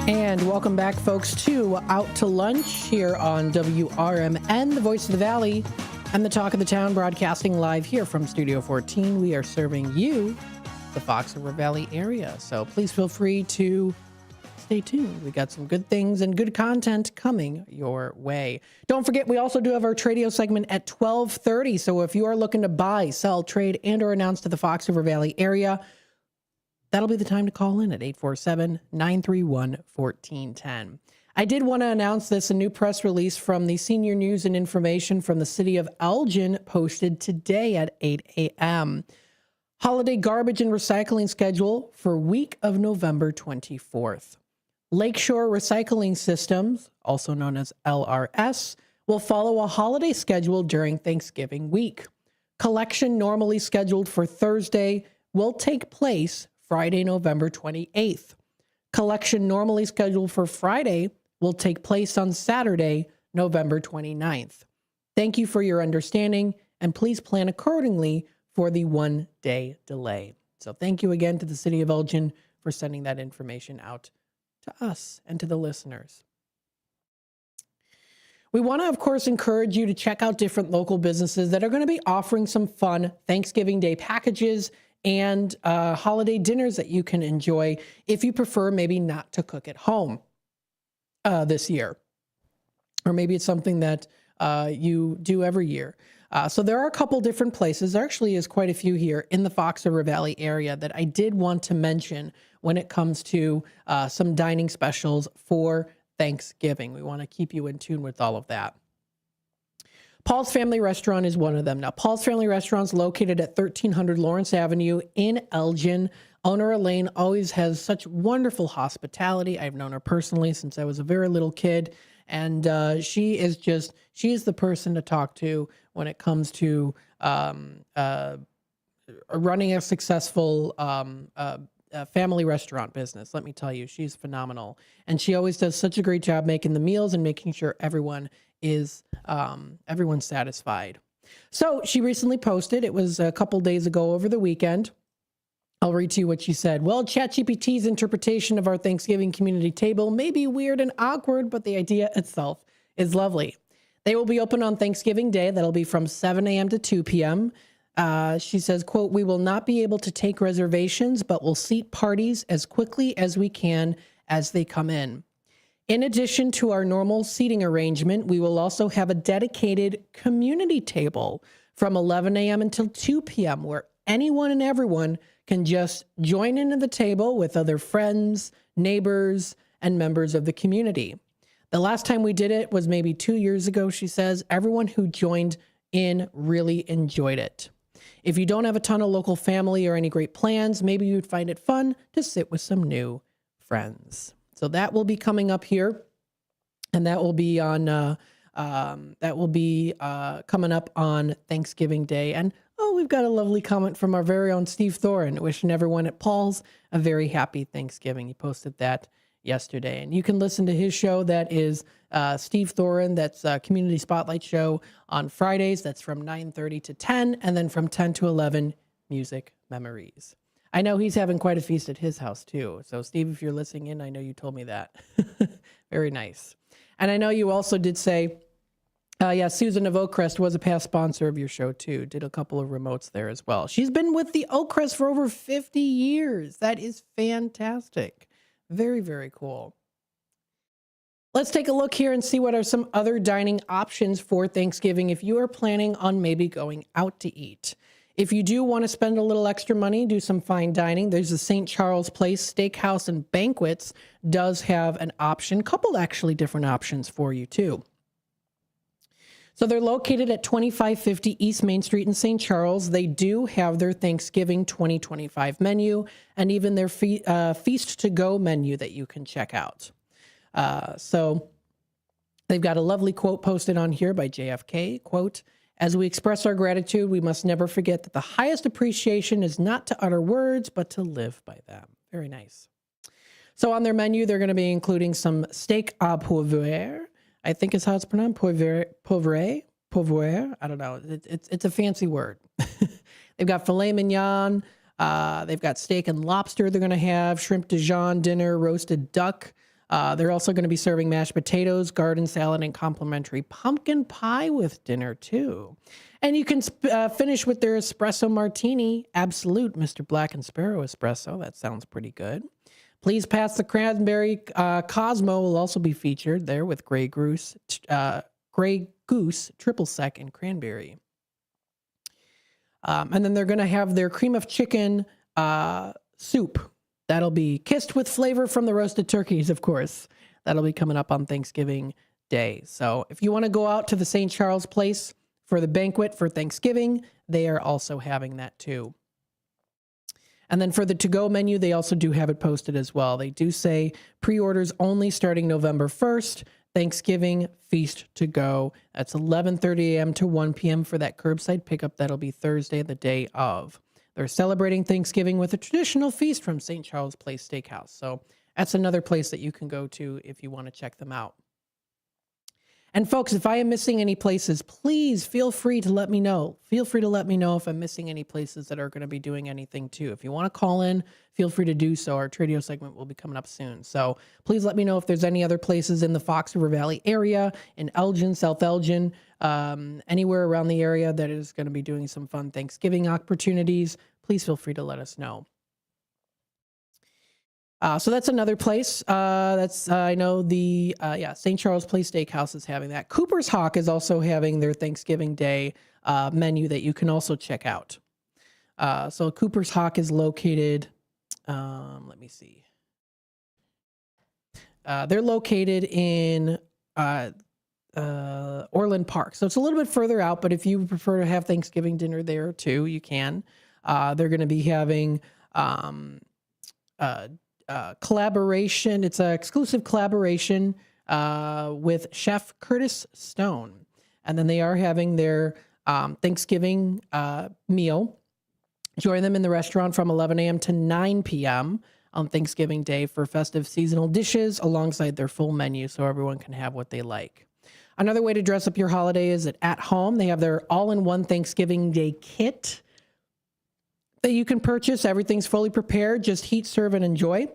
And welcome back, folks, to Out to Lunch here on WRMN, the voice of the Valley, and the talk of the town, broadcasting live here from Studio 14. We are serving you, the Fox River Valley area. So please feel free to stay tuned. We got some good things and good content coming your way. Don't forget, we also do have our Tradio segment at 12:30. So if you are looking to buy, sell, trade, and or announce to the Fox River Valley area, that'll be the time to call in at 847-931-1410. I did want to announce this, a new press release from the Senior News and Information from the city of Elgin posted today at 8 a.m. Holiday garbage and recycling schedule for week of November 24th. Lakeshore Recycling Systems, also known as LRS, will follow a holiday schedule during Thanksgiving week. Collection normally scheduled for Thursday will take place Friday, November 28th. Collection normally scheduled for Friday will take place on Saturday, November 29th. Thank you for your understanding, and please plan accordingly for the one-day delay. So thank you again to the City of Elgin for sending that information out to us and to the listeners. We want to, of course, encourage you to check out different local businesses that are going to be offering some fun Thanksgiving Day packages and holiday dinners that you can enjoy if you prefer maybe not to cook at home this year. Or maybe it's something that you do every year. So there are a couple different places. There actually is quite a few here in the Fox River Valley area that I did want to mention when it comes to some dining specials for Thanksgiving. We want to keep you in tune with all of that. Paul's Family Restaurant is one of them. Now, Paul's Family Restaurant is located at 1300 Lawrence Avenue in Elgin. Owner Elaine always has such wonderful hospitality. I've known her personally since I was a very little kid. And she is the person to talk to when it comes to running a successful family restaurant business. Let me tell you, she's phenomenal. And she always does such a great job making the meals and making sure everyone is everyone's satisfied. So she recently posted, it was a couple days ago over the weekend. I'll read to you what she said. Well, ChatGPT's interpretation of our Thanksgiving community table may be weird and awkward, but the idea itself is lovely. They will be open on Thanksgiving Day. That'll be from 7 a.m. to 2 p.m. She says, quote, we will not be able to take reservations, but we'll seat parties as quickly as we can as they come in. In addition to our normal seating arrangement, we will also have a dedicated community table from 11 a.m. until 2 p.m. where anyone and everyone can just join into the table with other friends, neighbors, and members of the community. The last time we did it was maybe 2 years ago, she says. Everyone who joined in really enjoyed it. If you don't have a ton of local family or any great plans, maybe you'd find it fun to sit with some new friends. So that will be coming up here, and that will be on coming up on Thanksgiving Day. And oh, we've got a lovely comment from our very own Steve Thorin, wishing everyone at Paul's a very happy Thanksgiving. He posted that yesterday, and you can listen to his show. That is Steve Thorin. That's a Community Spotlight show on Fridays. That's from 9:30 to 10, and then from 10 to 11, Music Memories. I know he's having quite a feast at his house too. So Steve, if you're listening in, I know you told me that. Very nice. And I know you also did say, Susan of Oakcrest was a past sponsor of your show too. Did a couple of remotes there as well. She's been with the Oakcrest for over 50 years. That is fantastic. Very, very cool. Let's take a look here and see what are some other dining options for Thanksgiving if you are planning on maybe going out to eat. If you do want to spend a little extra money, do some fine dining, there's the St. Charles Place Steakhouse and Banquets does have an option, couple actually different options for you too. So they're located at 2550 East Main Street in St. Charles. They do have their Thanksgiving 2025 menu and even their Feast to Go menu that you can check out. So they've got a lovely quote posted on here by JFK, quote, as we express our gratitude, we must never forget that the highest appreciation is not to utter words, but to live by them. Very nice. So on their menu, they're going to be including some steak à poivre, I think is how it's pronounced, poivre. I don't know. It's a fancy word. They've got filet mignon. They've got steak and lobster they're going to have, shrimp Dijon dinner, roasted duck. They're also going to be serving mashed potatoes, garden salad, and complimentary pumpkin pie with dinner, too. And you can finish with their espresso martini, Absolute Mr. Black and Sparrow espresso. That sounds pretty good. Please pass the cranberry. Cosmo will also be featured there with Grey Goose, triple sec, and cranberry. And then they're going to have their cream of chicken soup. That'll be kissed with flavor from the roasted turkeys, of course. That'll be coming up on Thanksgiving Day. So if you want to go out to the St. Charles Place for the banquet for Thanksgiving, they are also having that too. And then for the to-go menu, they also do have it posted as well. They do say pre-orders only starting November 1st, Thanksgiving feast to go. That's 11:30 a.m. to 1 p.m. for that curbside pickup. That'll be Thursday, the day of. They're celebrating Thanksgiving with a traditional feast from St. Charles Place Steakhouse. So that's another place that you can go to if you want to check them out. And folks, if I am missing any places, please feel free to let me know. Feel free to let me know if I'm missing any places that are going to be doing anything too. If you want to call in, feel free to do so. Our Tradio segment will be coming up soon. So please let me know if there's any other places in the Fox River Valley area, in Elgin, South Elgin, anywhere around the area that is going to be doing some fun Thanksgiving opportunities. Please feel free to let us know. So that's another place. I know the St. Charles Place Steakhouse is having that. Cooper's Hawk is also having their Thanksgiving Day menu that you can also check out. So Cooper's Hawk is located, let me see. They're located in Orland Park. So it's a little bit further out, but if you prefer to have Thanksgiving dinner there too, you can. They're going to be having collaboration. It's an exclusive collaboration with Chef Curtis Stone. And then they are having their Thanksgiving meal. Join them in the restaurant from 11 a.m. to 9 p.m. on Thanksgiving Day for festive seasonal dishes alongside their full menu so everyone can have what they like. Another way to dress up your holiday is at home. They have their all-in-one Thanksgiving Day kit that you can purchase. Everything's fully prepared. Just heat, serve, and enjoy.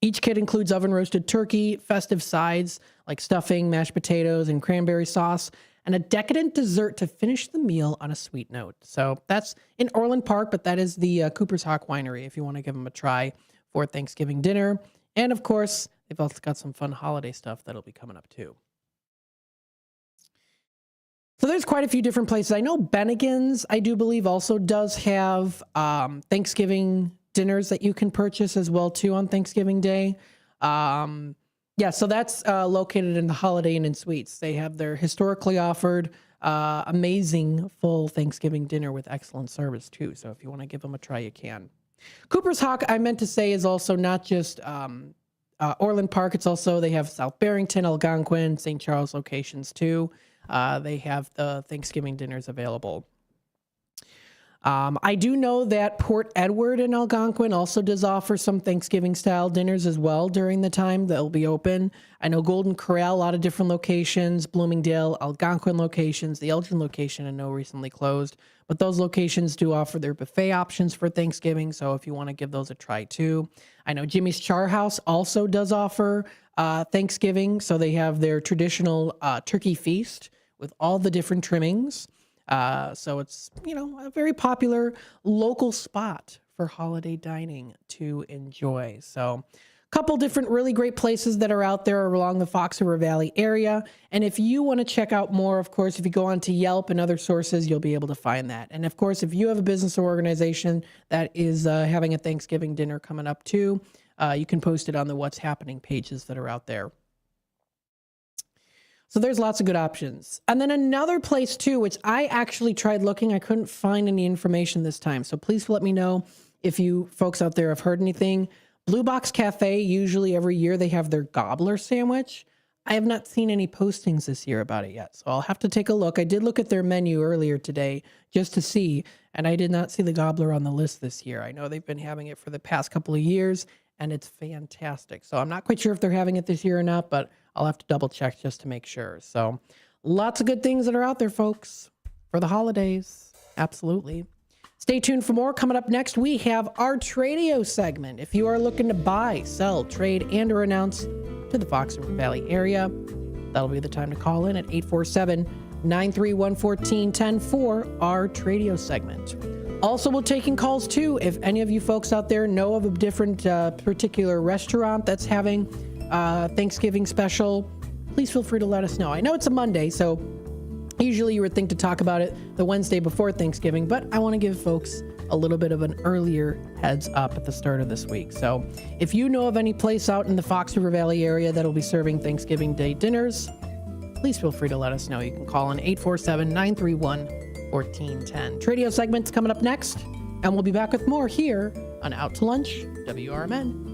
Each kit includes oven-roasted turkey, festive sides like stuffing, mashed potatoes, and cranberry sauce, and a decadent dessert to finish the meal on a sweet note. So that's in Orland Park, but that is the Cooper's Hawk Winery if you want to give them a try for Thanksgiving dinner. And, of course, they've also got some fun holiday stuff that'll be coming up, too. So there's quite a few different places. I know Bennigan's, I do believe, also does have Thanksgiving dinners that you can purchase as well, too, on Thanksgiving Day. So that's located in the Holiday Inn and Suites. They have their historically offered amazing full Thanksgiving dinner with excellent service, too. So if you want to give them a try, you can. Cooper's Hawk, I meant to say, is also not just Orland Park. It's also, they have South Barrington, Algonquin, St. Charles locations, too. They have the Thanksgiving dinners available. I do know that Port Edward and Algonquin also does offer some Thanksgiving-style dinners as well during the time they'll be open. I know Golden Corral, a lot of different locations, Bloomingdale, Algonquin locations, the Elgin location I know recently closed, but those locations do offer their buffet options for Thanksgiving, so if you want to give those a try too. I know Jimmy's Char House also does offer Thanksgiving, so they have their traditional turkey feast with all the different trimmings. So it's, a very popular local spot for holiday dining to enjoy. So a couple different really great places that are out there along the Fox River Valley area. And if you want to check out more, of course, if you go on to Yelp and other sources, you'll be able to find that. And of course, if you have a business or organization that is having a Thanksgiving dinner coming up too, you can post it on the What's Happening pages that are out there. So there's lots of good options. And then another place too, which I actually tried looking, I couldn't find any information this time. So please let me know if you folks out there have heard anything. Blue Box Cafe, usually every year they have their gobbler sandwich. I have not seen any postings this year about it yet. So I'll have to take a look. I did look at their menu earlier today just to see, and I did not see the gobbler on the list this year. I know they've been having it for the past couple of years, and it's fantastic. So I'm not quite sure if they're having it this year or not, but I'll have to double check just to make sure. So lots of good things that are out there, folks, for the holidays. Absolutely. Stay tuned for more. Coming up next, we have our Tradio segment. If you are looking to buy, sell, trade, and or announce to the Fox River Valley area, that'll be the time to call in at 847-931-1410 for our Tradio segment. Also, we're taking calls too. If any of you folks out there know of a different particular restaurant that's having Thanksgiving special, please feel free to let us know. I know it's a Monday, so usually you would think to talk about it the Wednesday before Thanksgiving, but I want to give folks a little bit of an earlier heads up at the start of this week. So if you know of any place out in the Fox River Valley area that'll be serving Thanksgiving Day dinners, please feel free to let us know. You can call in 847-931-1410. Tradio segment's coming up next, and we'll be back with more here on Out to Lunch, WRMN.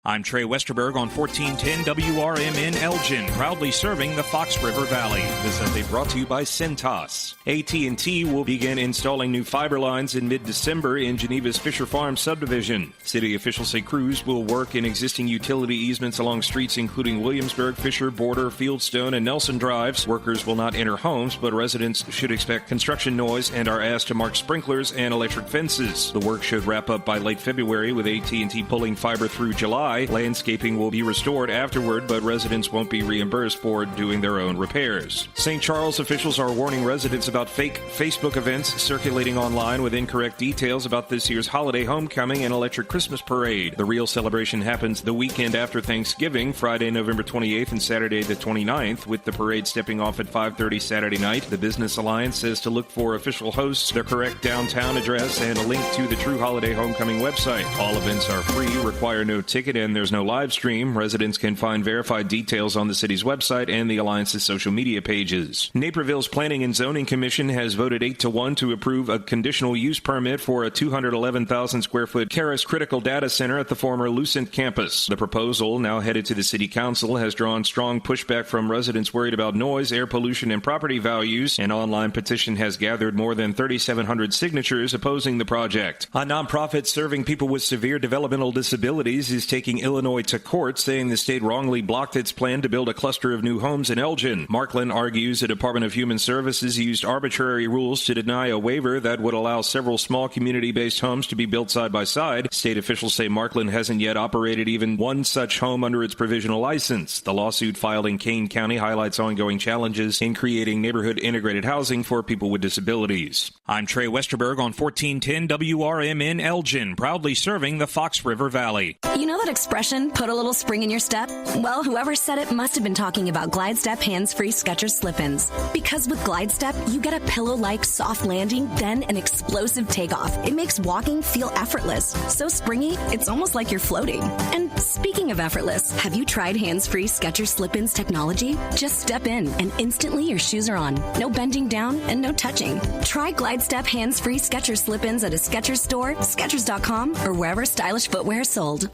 I'm Trey Westerberg on 1410 WRMN Elgin, proudly serving the Fox River Valley. This update brought to you by Cintas. AT&T will begin installing new fiber lines in mid-December in Geneva's Fisher Farm subdivision. City officials say crews will work in existing utility easements along streets including Williamsburg, Fisher, Border, Fieldstone, and Nelson Drives. Workers will not enter homes, but residents should expect construction noise and are asked to mark sprinklers and electric fences. The work should wrap up by late February, with AT&T pulling fiber through July. Landscaping will be restored afterward, but residents won't be reimbursed for doing their own repairs. St. Charles officials are warning residents about fake Facebook events circulating online with incorrect details about this year's holiday homecoming and electric Christmas parade. The real celebration happens the weekend after Thanksgiving, Friday, November 28th and Saturday the 29th, with the parade stepping off at 5:30 Saturday night. The Business Alliance says to look for official hosts, their correct downtown address, and a link to the True Holiday Homecoming website. All events are free, require no ticket, and there's no live stream. Residents can find verified details on the city's website and the Alliance's social media pages. Naperville's Planning and Zoning Commission has voted 8-1 to approve a conditional use permit for a 211,000 square foot Caris Critical Data Center at the former Lucent campus. The proposal, now headed to the City Council, has drawn strong pushback from residents worried about noise, air pollution, and property values. An online petition has gathered more than 3,700 signatures opposing the project. A nonprofit serving people with severe developmental disabilities is taking Illinois to court, saying the state wrongly blocked its plan to build a cluster of new homes in Elgin. Markland argues the Department of Human Services used arbitrary rules to deny a waiver that would allow several small community-based homes to be built side by side. State officials say Markland hasn't yet operated even one such home under its provisional license. The lawsuit filed in Kane County highlights ongoing challenges in creating neighborhood integrated housing for people with disabilities. I'm Trey Westerberg on 1410 WRMN Elgin, proudly serving the Fox River Valley. You know that expression, put a little spring in your step? Well, whoever said it must have been talking about Glide Step hands-free Skechers slip-ins. Because with Glide Step, you get a pillow-like soft landing, then an explosive takeoff. It makes walking feel effortless. So springy, it's almost like you're floating. And speaking of effortless, have you tried hands-free Skechers slip-ins technology? Just step in and instantly your shoes are on. No bending down and no touching. Try Glide Step hands-free Skechers slip-ins at a Skechers store, Skechers.com, or wherever stylish footwear is sold.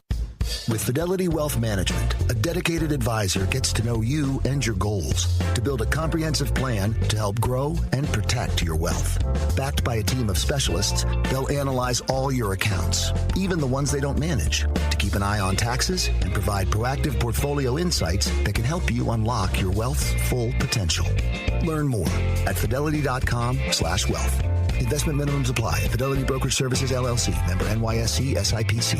With Fidelity Wealth Management, a dedicated advisor gets to know you and your goals to build a comprehensive plan to help grow and protect your wealth. Backed by a team of specialists, they'll analyze all your accounts, even the ones they don't manage, to keep an eye on taxes and provide proactive portfolio insights that can help you unlock your wealth's full potential. Learn more at fidelity.com/wealth. Investment minimums apply. Fidelity Brokerage Services, LLC. Member NYSE SIPC.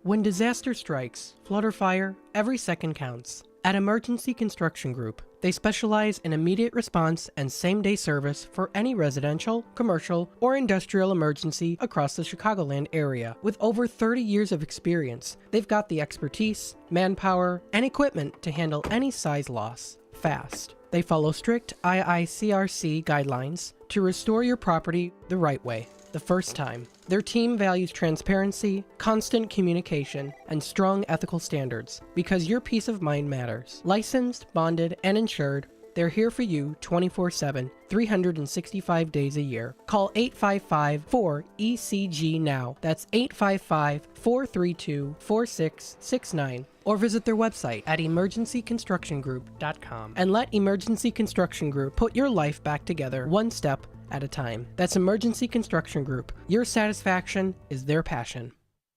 When disaster strikes, flood or fire, every second counts. At Emergency Construction Group, they specialize in immediate response and same-day service for any residential, commercial, or industrial emergency across the Chicagoland area. With over 30 years of experience, they've got the expertise, manpower, and equipment to handle any size loss fast. They follow strict IICRC guidelines to restore your property the right way, the first time. Their team values transparency, constant communication, and strong ethical standards because your peace of mind matters. Licensed, bonded, and insured, they're here for you 24/7, 365 days a year. Call 855-4ECG now. That's 855-432-4669. Or visit their website at emergencyconstructiongroup.com and let Emergency Construction Group put your life back together one step at a time. That's Emergency Construction Group. Your satisfaction is their passion.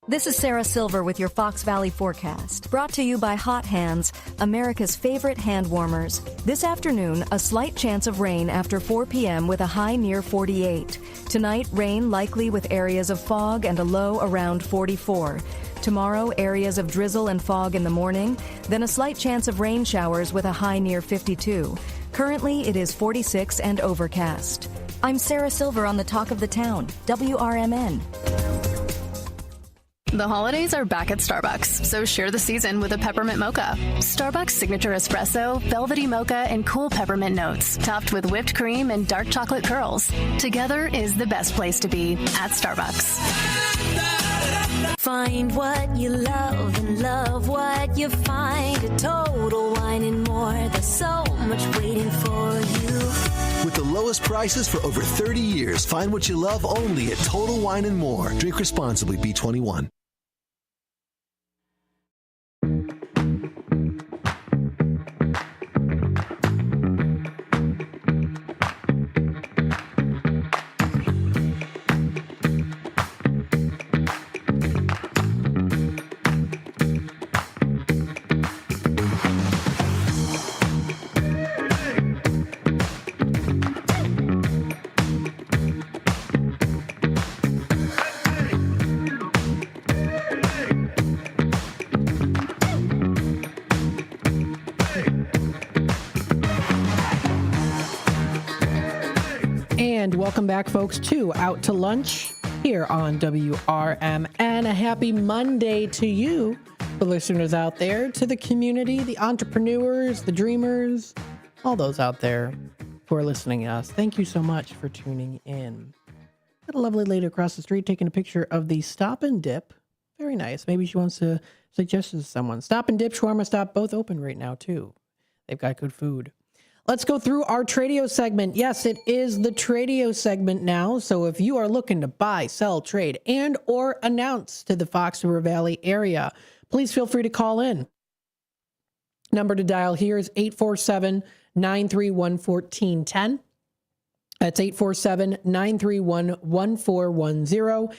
This is Sarah Silver with your Fox Valley forecast, brought to you by Hot Hands, America's favorite hand warmers. This afternoon, a slight chance of rain after 4 p.m. with a high near 48. Tonight, rain likely with areas of fog and a low around 44. Tomorrow, areas of drizzle and fog in the morning, then a slight chance of rain showers with a high near 52. Currently, it is 46 and overcast. I'm Sarah Silver on the Talk of the Town, WRMN. The holidays are back at Starbucks, so share the season with a peppermint mocha. Starbucks signature espresso, velvety mocha, and cool peppermint notes, topped with whipped cream and dark chocolate curls. Together is the best place to be at Starbucks. Find what you love and love what you find at Total Wine and More. There's so much waiting for you. With the lowest prices for over 30 years, find what you love only at Total Wine and More. Drink responsibly, B21. And welcome back, folks, to Out to Lunch here on WRMN. A happy Monday to you, the listeners out there, to the community, the entrepreneurs, the dreamers, all those out there who are listening to us. Thank you so much for tuning in. Got a lovely lady across the street taking a picture of the Stop and Dip Very nice. Maybe she wants to suggest it to someone. Stop and Dip, Shawarma Stop, both open right now, too. They've got good food. Let's go through our Tradio segment. Yes, it is the Tradio segment now. So if you are looking to buy, sell, trade, and or announce to the Fox River Valley area, please feel free to call in. Number to dial here is 847-931-1410. That's 847-931-1410.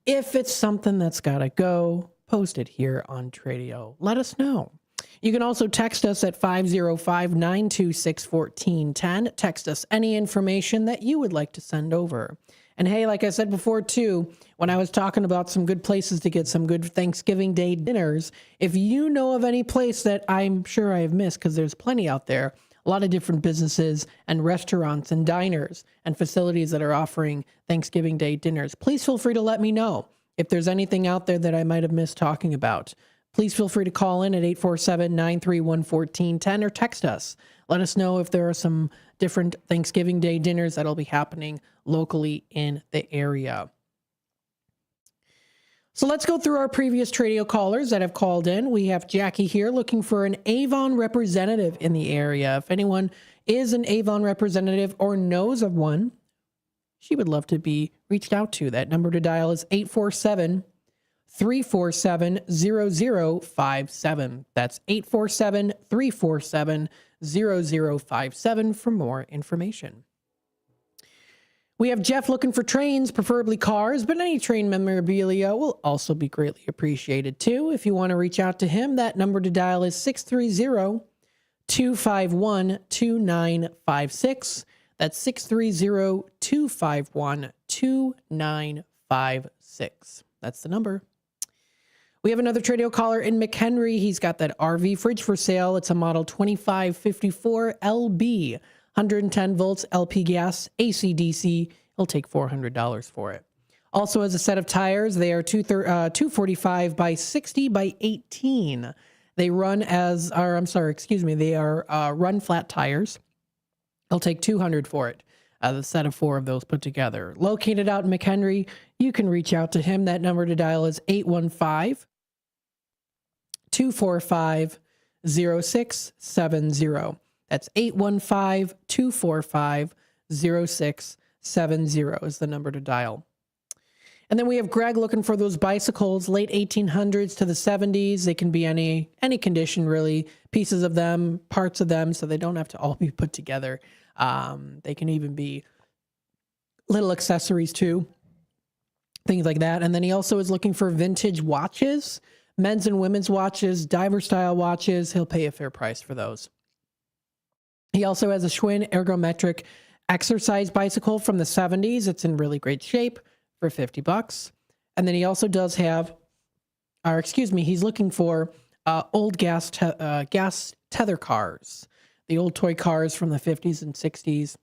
If it's something that's got to go, post it here on Tradio. Let us know. You can also text us at 505-926-1410. Text us any information that you would like to send over. And hey, like I said before too, when I was talking about some good places to get some good Thanksgiving Day dinners, if you know of any place that I'm sure I have missed, because there's plenty out there, a lot of different businesses and restaurants and diners and facilities that are offering Thanksgiving Day dinners, please feel free to let me know if there's anything out there that I might have missed talking about. Please feel free to call in at 847-931-1410 or text us. Let us know if there are some different Thanksgiving Day dinners that'll be happening locally in the area. So let's go through our previous Tradio callers that have called in. We have Jackie here looking for an Avon representative in the area. If anyone is an Avon representative or knows of one, she would love to be reached out to. That number to dial is 847-347-0057. That's 847-347-0057 for more information. We have Jeff looking for trains, preferably cars, but any train memorabilia will also be greatly appreciated too. If you want to reach out to him, that number to dial is 630-251-2956. That's 630-251-2956. That's the number. We have another Tradio caller in McHenry. He's got that RV fridge for sale. It's a model 2554 LB. 110 volts LP gas, AC/DC. He'll take $400 for it. Also has a set of tires. They are 245 by 60 by 18. They run they are run flat tires. He'll take $200 for it. The set of 4 of those put together. Located out in McHenry, you can reach out to him. That number to dial is 815-245-0670. That's 815-245-0670 is the number to dial. And then we have Greg looking for those bicycles, late 1800s to the 70s. They can be any condition, really. Pieces of them, parts of them, so they don't have to all be put together. They can even be little accessories too, things like that. And then he also is looking for vintage watches, men's and women's watches, diver-style watches. He'll pay a fair price for those. He also has a Schwinn ergometric exercise bicycle from the 70s. It's in really great shape for $50. And then he also does have, he's looking for old gas tether cars, the old toy cars from the 50s and 60s,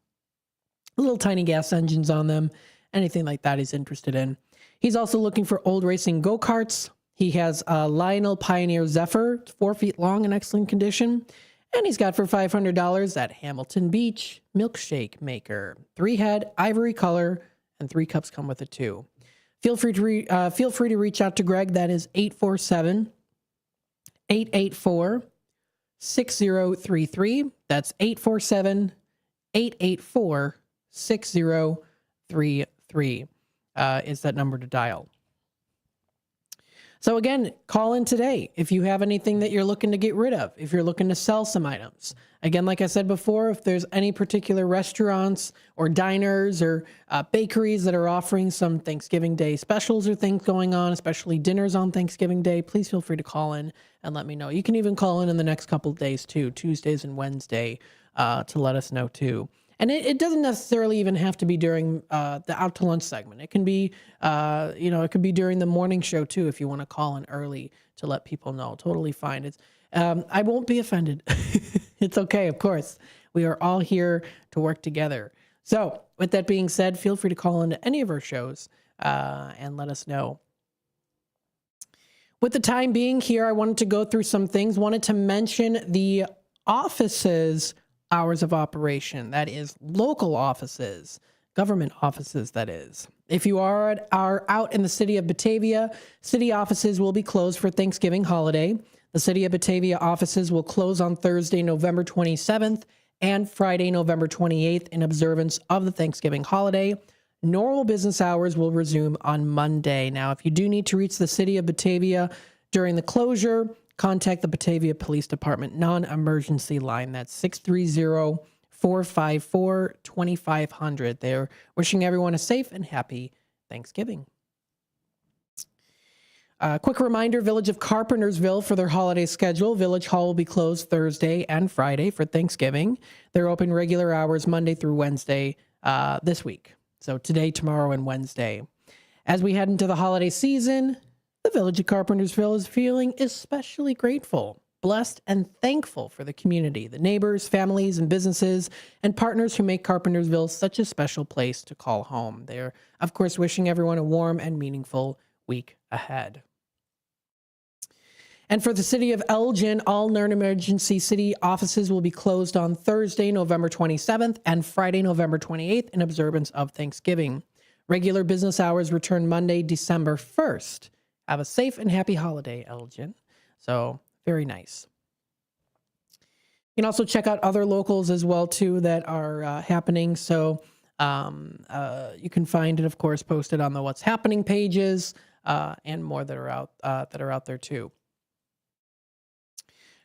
little tiny gas engines on them, anything like that he's interested in. He's also looking for old racing go-karts. He has a Lionel Pioneer Zephyr, 4 feet long in excellent condition. And he's got for $500 that Hamilton Beach milkshake maker. 3-head, ivory color, and 3 cups come with it too. Feel free to reach out to Greg. That is 847-884-6033. That's 847-884-6033 is that number to dial. So again, call in today if you have anything that you're looking to get rid of, if you're looking to sell some items. Again, like I said before, if there's any particular restaurants or diners or bakeries that are offering some Thanksgiving Day specials or things going on, especially dinners on Thanksgiving Day, please feel free to call in and let me know. You can even call in the next couple of days too, Tuesdays and Wednesday, to let us know too. And it doesn't necessarily even have to be during the Out to Lunch segment. It can be, it could be during the morning show too, if you want to call in early to let people know. Totally fine. It's, I won't be offended. It's okay, of course. We are all here to work together. So with that being said, feel free to call into any of our shows and let us know. With the time being here, I wanted to go through some things. Wanted to mention the offices' hours of operation. That is local offices, government offices, that is. If you are out in the city of Batavia, city offices will be closed for Thanksgiving holiday. The city of Batavia offices will close on Thursday, November 27th and Friday, November 28th in observance of the Thanksgiving holiday. Normal business hours will resume on Monday. Now, if you do need to reach the city of Batavia during the closure, contact the Batavia Police Department non-emergency line. That's 630-454-2500. They're wishing everyone a safe and happy Thanksgiving. Quick reminder, Village of Carpentersville for their holiday schedule. Village Hall will be closed Thursday and Friday for Thanksgiving. They're open regular hours Monday through Wednesday this week. So today, tomorrow, and Wednesday. As we head into the holiday season, the Village of Carpentersville is feeling especially grateful, blessed, and thankful for the community, the neighbors, families, and businesses, and partners who make Carpentersville such a special place to call home. They're, of course, wishing everyone a warm and meaningful week ahead. And for the city of Elgin, all non-emergency city offices will be closed on Thursday, November 27th and Friday, November 28th in observance of Thanksgiving. Regular business hours return Monday, December 1st. Have a safe and happy holiday, Elgin. So, very nice. You can also check out other locals as well, too, that are happening. So, you can find it, of course, posted on the What's Happening pages and more that are out there, too.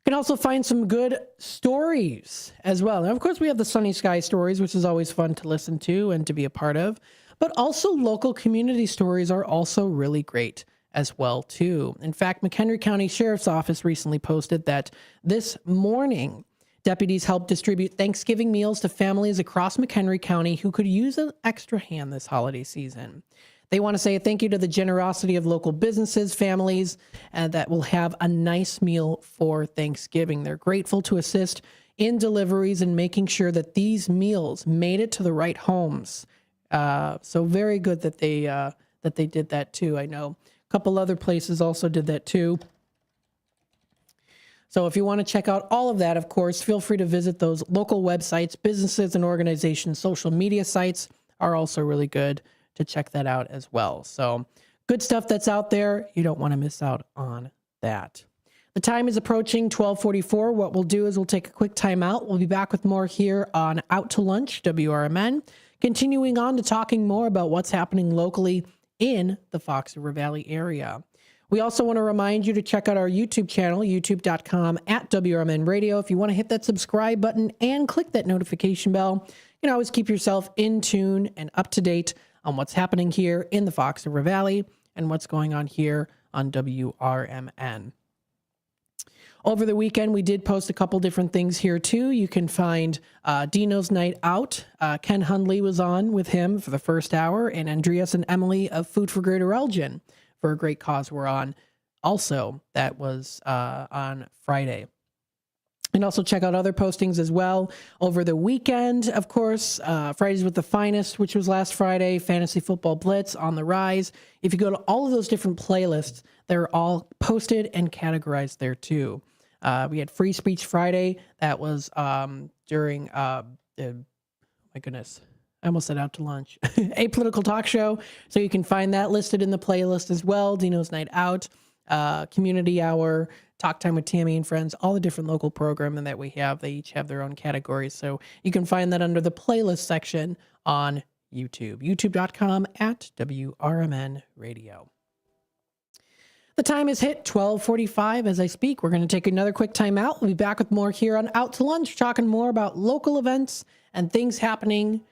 You can also find some good stories as well. Now, of course, we have the Sunny Sky stories, which is always fun to listen to and to be a part of. But also local community stories are also really great as well, too. In fact, McHenry County Sheriff's Office recently posted that this morning, deputies helped distribute Thanksgiving meals to families across McHenry County who could use an extra hand this holiday season. They want to say a thank you to the generosity of local businesses, families, that will have a nice meal for Thanksgiving. They're grateful to assist in deliveries and making sure that these meals made it to the right homes. So very good that they did that too. I know a couple other places also did that too. So if you want to check out all of that, of course, feel free to visit those local websites. Businesses and organizations' social media sites are also really good to check that out as well. So good stuff that's out there. You don't want to miss out on that. The time is approaching 12:44. What we'll do is we'll take a quick time out. We'll be back with more here on Out to Lunch, WRMN, continuing on to talking more about what's happening locally in the Fox River Valley area. We also want to remind you to check out our YouTube channel, youtube.com/WRMN Radio. If you want to hit that subscribe button and click that notification bell, you can always keep yourself in tune and up to date on what's happening here in the Fox River Valley and what's going on here on WRMN. Over the weekend, we did post a couple different things here, too. You can find Dino's Night Out. Ken Hundley was on with him for the first hour, and Andreas and Emily of Food for Greater Elgin for a great cause were on. Also, that was on Friday. And also check out other postings as well over the weekend. Of course, Fridays with the Finest, which was last Friday, Fantasy Football Blitz on the rise. If you go to all of those different playlists, they're all posted and categorized there too. We had Free Speech Friday. That was during, my goodness, I almost said Out to Lunch, a political talk show. So you can find that listed in the playlist as well. Dino's Night Out, Community Hour, Talk Time with Tammy and Friends, all the different local programming that we have. They each have their own categories. So you can find that under the playlist section on YouTube, youtube.com/WRMN Radio. The time is hit 12:45 as I speak. We're going to take another quick time out. We'll be back with more here on Out to Lunch, talking more about local events and things happening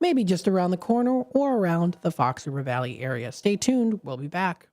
maybe just around the corner or around the Fox River Valley area. Stay tuned. We'll be back.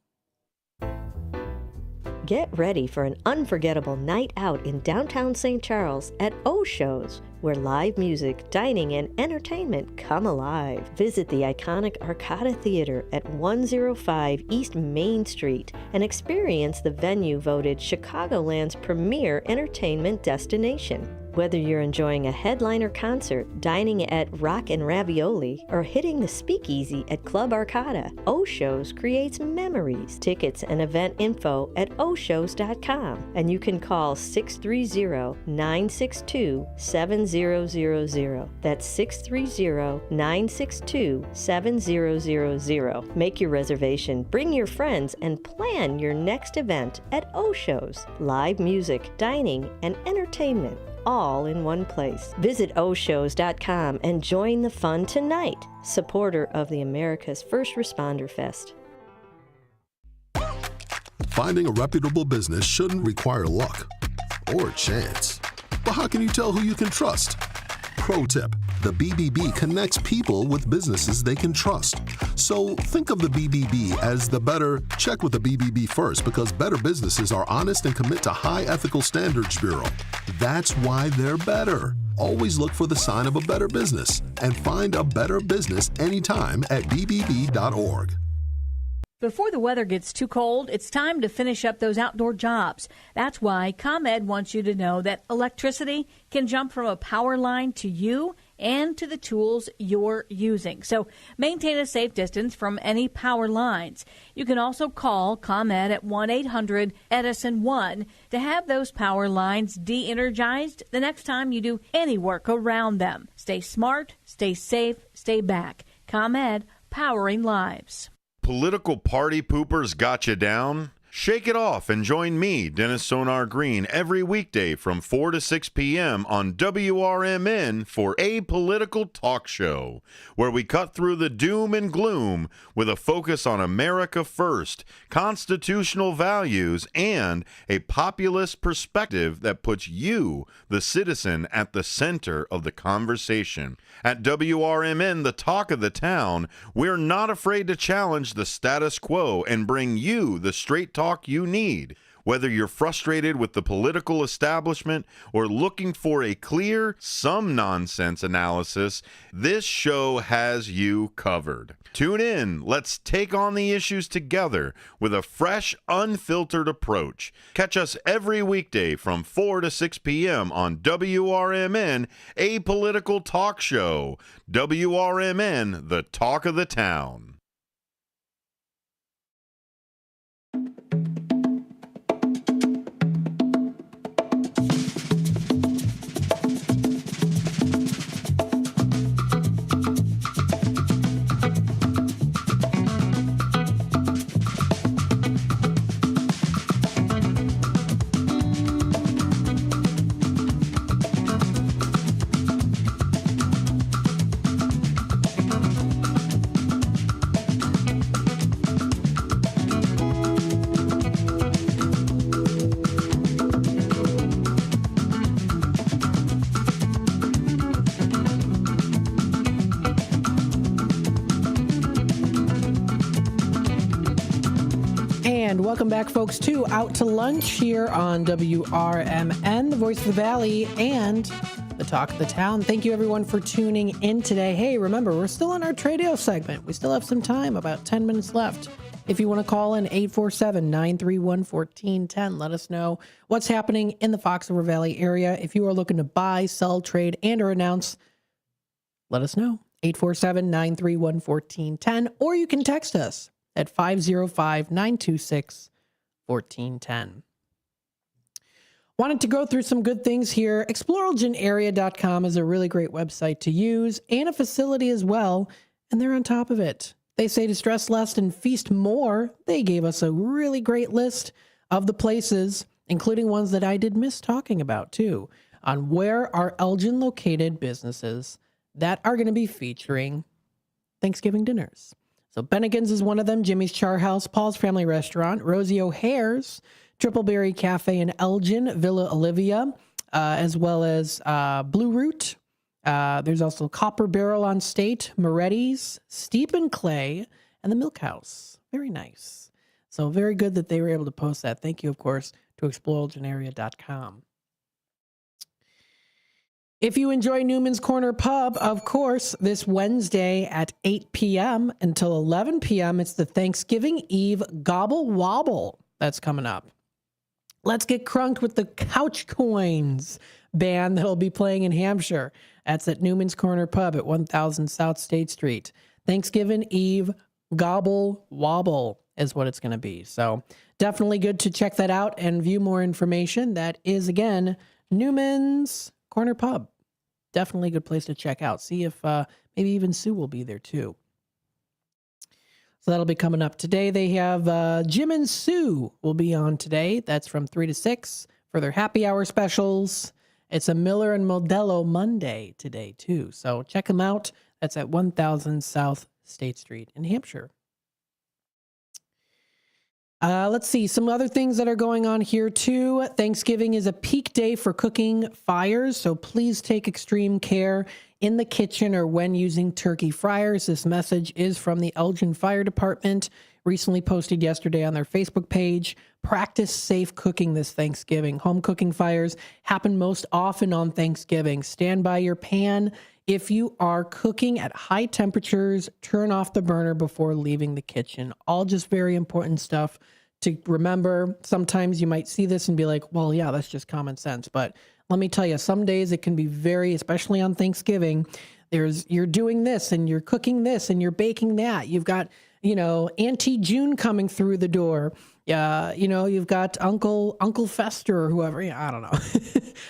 Get ready for an unforgettable night out in downtown St. Charles at O-Shows, where live music, dining, and entertainment come alive. Visit the iconic Arcada Theater at 105 East Main Street and experience the venue voted Chicagoland's premier entertainment destination. Whether you're enjoying a headliner concert, dining at Rock and Ravioli, or hitting the speakeasy at Club Arcada, O-Shows creates memories. Tickets and event info at oshows.com, and you can call 630-962-7000. That's 630-962-7000. Make your reservation, bring your friends, and plan your next event at O-Shows. Live music, dining, and entertainment, all in one place. Visit oshows.com and join the fun tonight. Supporter of the America's First Responder Fest. Finding a reputable business shouldn't require luck or chance. But how can you tell who you can trust? Pro tip: the BBB connects people with businesses they can trust. So think of the BBB as the better check with the BBB first, because better businesses are honest and commit to high ethical standards bureau. That's why they're better. Always look for the sign of a better business and find a better business anytime at bbb.org. Before the weather gets too cold, it's time to finish up those outdoor jobs. That's why ComEd wants you to know that electricity can jump from a power line to you and to the tools you're using. So maintain a safe distance from any power lines. You can also call ComEd at 1-800-EDISON-1 to have those power lines de-energized the next time you do any work around them. Stay smart, stay safe, stay back. ComEd, powering lives. Political party poopers got you down? Shake it off and join me, Dennis Sonar Green, every weekday from 4 to 6 p.m. on WRMN for A Political Talk Show, where we cut through the doom and gloom with a focus on America first, constitutional values, and a populist perspective that puts you, the citizen, at the center of the conversation. At WRMN, the talk of the town, we're not afraid to challenge the status quo and bring you the straight talk you need. Whether you're frustrated with the political establishment or looking for a clear, some nonsense analysis, this show has you covered. Tune in. Let's take on the issues together with a fresh, unfiltered approach. Catch us every weekday from 4 to 6 p.m. on WRMN, A Political Talk Show. WRMN, the talk of the town. And welcome back, folks, to Out to Lunch here on WRMN, the voice of the Valley, and the talk of the town. Thank you, everyone, for tuning in today. Hey, remember, we're still in our Tradio segment. We still have some time, about 10 minutes left. If you want to call in, 847-931-1410. Let us know what's happening in the Fox River Valley area. If you are looking to buy, sell, trade, and or announce, let us know. 847-931-1410. Or you can text us at 505-926-1410. Wanted to go through some good things here. ExploreElginArea.com is a really great website to use and a facility as well, and they're on top of it. They say to stress less and feast more. They gave us a really great list of the places, including ones that I did miss talking about too, on where are Elgin located businesses that are going to be featuring Thanksgiving dinners. So Bennigan's is one of them, Jimmy's Char House, Paul's Family Restaurant, Rosie O'Hare's, Tripleberry Cafe in Elgin, Villa Olivia, as well as Blue Root. There's also Copper Barrel on State, Moretti's, Steep and Clay, and the Milk House. Very nice. So very good that they were able to post that. Thank you, of course, to ExploreElginArea.com. If you enjoy Newman's Corner Pub, of course, this Wednesday at 8 p.m. until 11 p.m., it's the Thanksgiving Eve Gobble Wobble that's coming up. Let's Get Crunked with the Couch Coins band that'll be playing in Hampshire. That's at Newman's Corner Pub at 1000 South State Street. Thanksgiving Eve Gobble Wobble is what it's going to be. So definitely good to check that out and view more information. That is, again, Newman's Corner Pub. Definitely a good place to check out. See if maybe even Sue will be there too. So that'll be coming up today. They have Jim and Sue will be on today. That's from 3 to 6 for their happy hour specials. It's a Miller and Modelo Monday today too. So check them out. That's at 1000 South State Street in Hampshire. Let's see some other things that are going on here too. Thanksgiving is a peak day for cooking fires, so please take extreme care in the kitchen or when using turkey fryers. This message is from the Elgin Fire Department, recently posted yesterday on their Facebook page. Practice safe cooking this Thanksgiving. Home cooking fires happen most often on Thanksgiving. Stand by your pan. If you are cooking at high temperatures, turn off the burner before leaving the kitchen. All just very important stuff to remember. Sometimes you might see this and be like, well, yeah, that's just common sense. But let me tell you, some days it can be very, especially on Thanksgiving, you're doing this and you're cooking this and you're baking that. You've got, Auntie June coming through the door. You've got Uncle Fester or whoever, I don't know,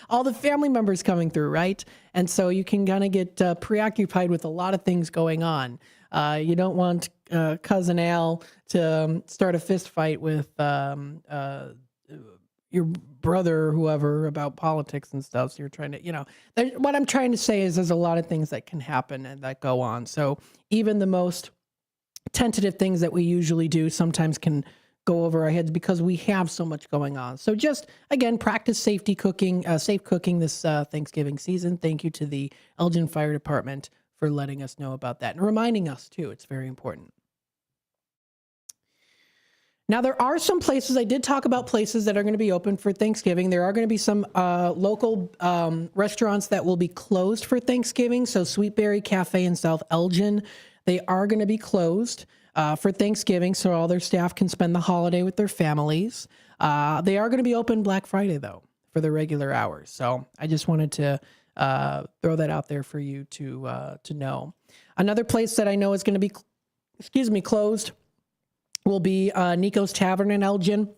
all the family members coming through, right? And so you can kind of get preoccupied with a lot of things going on. You don't want Cousin Al to start a fist fight with your brother or whoever about politics and stuff. So you're trying to, what I'm trying to say is there's a lot of things that can happen and that go on. So even the most tentative things that we usually do sometimes can go over our heads because we have so much going on. So just, again, practice safe cooking this Thanksgiving season. Thank you to the Elgin Fire Department for letting us know about that and reminding us too. It's very important. Now, there are some places, I did talk about places that are going to be open for Thanksgiving. There are going to be some local restaurants that will be closed for Thanksgiving. So Sweetberry Cafe in South Elgin, they are going to be closed for Thanksgiving so all their staff can spend the holiday with their families. They are going to be open Black Friday, though, for the regular hours. So I just wanted to throw that out there for you to know. Another place that I know is going to be, closed will be Nico's Tavern in Elgin.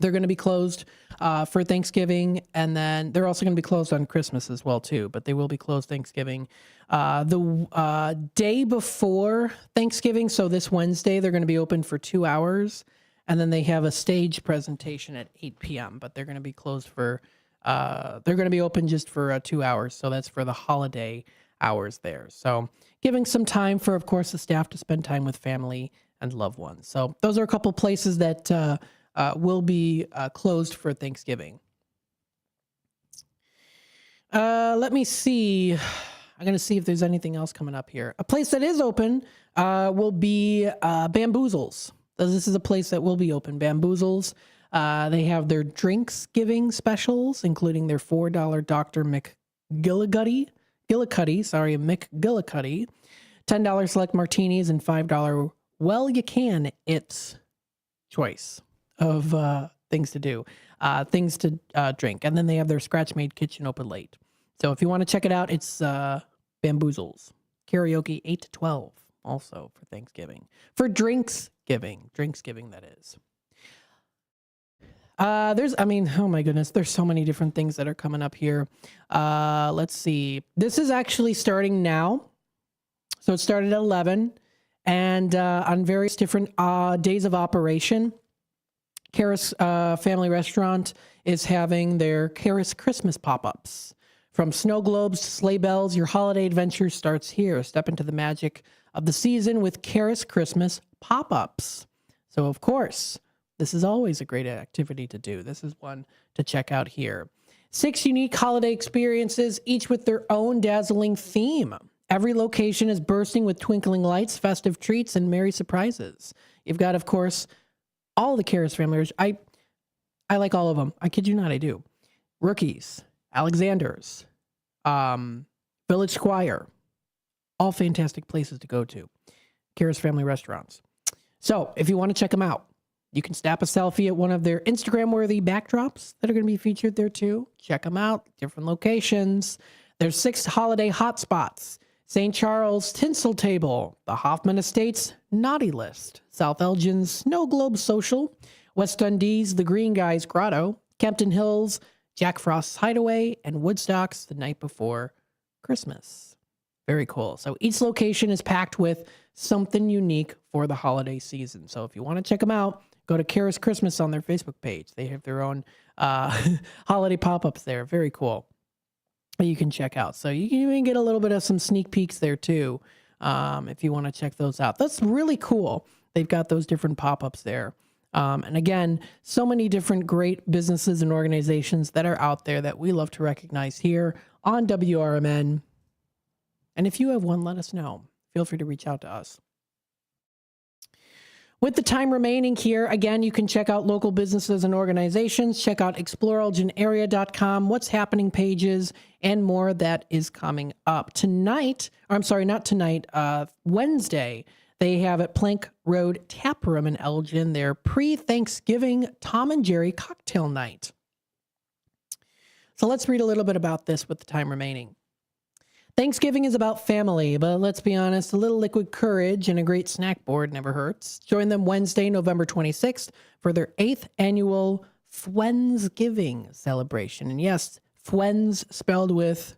They're going to be closed for Thanksgiving, and then they're also going to be closed on Christmas as well, too, but they will be closed Thanksgiving. The day before Thanksgiving, so this Wednesday, they're going to be open for 2 hours, and then they have a stage presentation at 8 p.m., but they're going to be closed for, they're going to be open just for 2 hours, so that's for the holiday hours there. So giving some time for, of course, the staff to spend time with family and loved ones. So those are a couple places that will be closed for Thanksgiving. Let me see. I'm going to see if there's anything else coming up here. A place that is open will be Bamboozles. This is a place that will be open. Bamboozles. They have their drinks giving specials, including their $4 Dr. McGillicuddy, $10 select martinis, and $5 well you can it's choice of things to do, things to drink. And then they have their scratch-made kitchen open late. So if you want to check it out, it's Bamboozles. Karaoke 8 to 12 also for Thanksgiving. For Drinksgiving, that is. Oh my goodness, there's so many different things that are coming up here. Let's see. This is actually starting now. So it started at 11. And on various different days of operation, Karis Family Restaurant is having their Karis Christmas pop-ups. From snow globes to sleigh bells, your holiday adventure starts here. Step into the magic of the season with Karis Christmas pop-ups. So, of course, this is always a great activity to do. This is one to check out here. 6 unique holiday experiences, each with their own dazzling theme. Every location is bursting with twinkling lights, festive treats, and merry surprises. You've got, of course, all the Karis families. I like all of them. I kid you not, I do. Rookies, Alexander's, Village Squire, all fantastic places to go to. Karis Family Restaurants. So if you want to check them out, You can snap a selfie at one of their Instagram-worthy backdrops that are going to be featured there too. Check them out. Different locations. There's 6 holiday hotspots. St. Charles Tinsel Table, the Hoffman Estates Naughty List, South Elgin's Snow Globe Social, West Dundee's The Green Guys Grotto, Kempton Hills, Jack Frost's Hideaway, and Woodstock's The Night Before Christmas. Very cool. So each location is packed with something unique for the holiday season. So if you want to check them out, go to Kara's Christmas on their Facebook page. They have their own holiday pop-ups there. Very cool. You can check out. So you can even get a little bit of some sneak peeks there too, if you want to check those out. That's really cool. They've got those different pop-ups there. And again, so many different great businesses and organizations that are out there that we love to recognize here on WRMN. And if you have one, let us know. Feel free to reach out to us. With the time remaining here, again, you can check out local businesses and organizations. Check out exploreelginarea.com, what's happening pages, and more that is coming up. Tonight, or I'm sorry, not tonight, Wednesday, they have at Plank Road Tap Room in Elgin their pre-Thanksgiving Tom and Jerry cocktail night. So let's read a little bit about this with the time remaining. Thanksgiving is about family, but let's be honest, a little liquid courage and a great snack board never hurts. Join them Wednesday, November 26th for their 8th annual Fwensgiving celebration. And yes, Fwens spelled with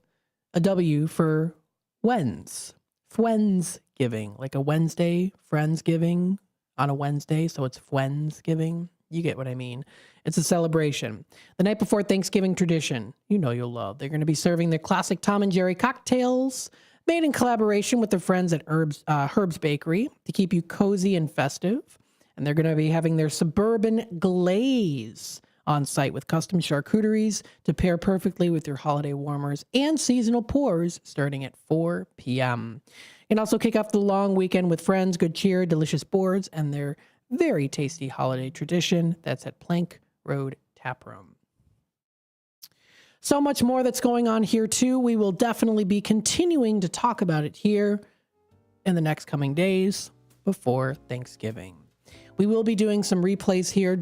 a W for Wens. Fwensgiving, like a Wednesday, Friendsgiving on a Wednesday, so it's Fwensgiving. You get what I mean. It's a celebration. The night before Thanksgiving tradition, you know you'll love. They're going to be serving their classic Tom and Jerry cocktails made in collaboration with their friends at Herb's Bakery to keep you cozy and festive. And they're going to be having their suburban glaze on site with custom charcuteries to pair perfectly with your holiday warmers and seasonal pours starting at 4 p.m. You can also kick off the long weekend with friends, good cheer, delicious boards, and their very tasty holiday tradition. That's at Plank Road Tap Room. So much more that's going on here too. We will definitely be continuing to talk about it here in the next coming days before Thanksgiving. We will be doing some replays here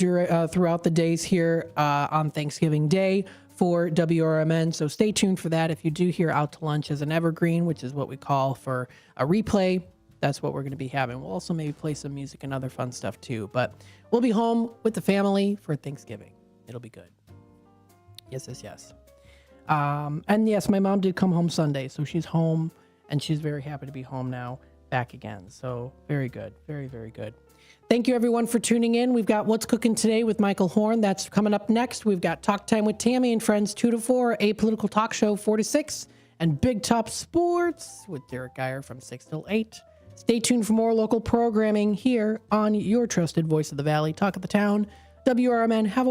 throughout the days here on Thanksgiving Day for WRMN. So stay tuned for that. If you do hear Out to Lunch as an evergreen, which is what we call for a replay, that's what we're going to be having. We'll also maybe play some music and other fun stuff too. But we'll be home with the family for Thanksgiving. It'll be good. Yes, yes, yes. And yes, my mom did come home Sunday, so she's home and she's very happy to be home now, back again. So very good. Very, very good. Thank you everyone for tuning in. We've got What's Cooking Today with Michael Horn. That's coming up next. We've got Talk Time with Tammy and Friends 2 to 4, a political talk show 4 to 6, and Big Top Sports with Derek Geyer from 6 till 8. Stay tuned for more local programming here on your trusted voice of the Valley, Talk of the Town, WRMN. Have a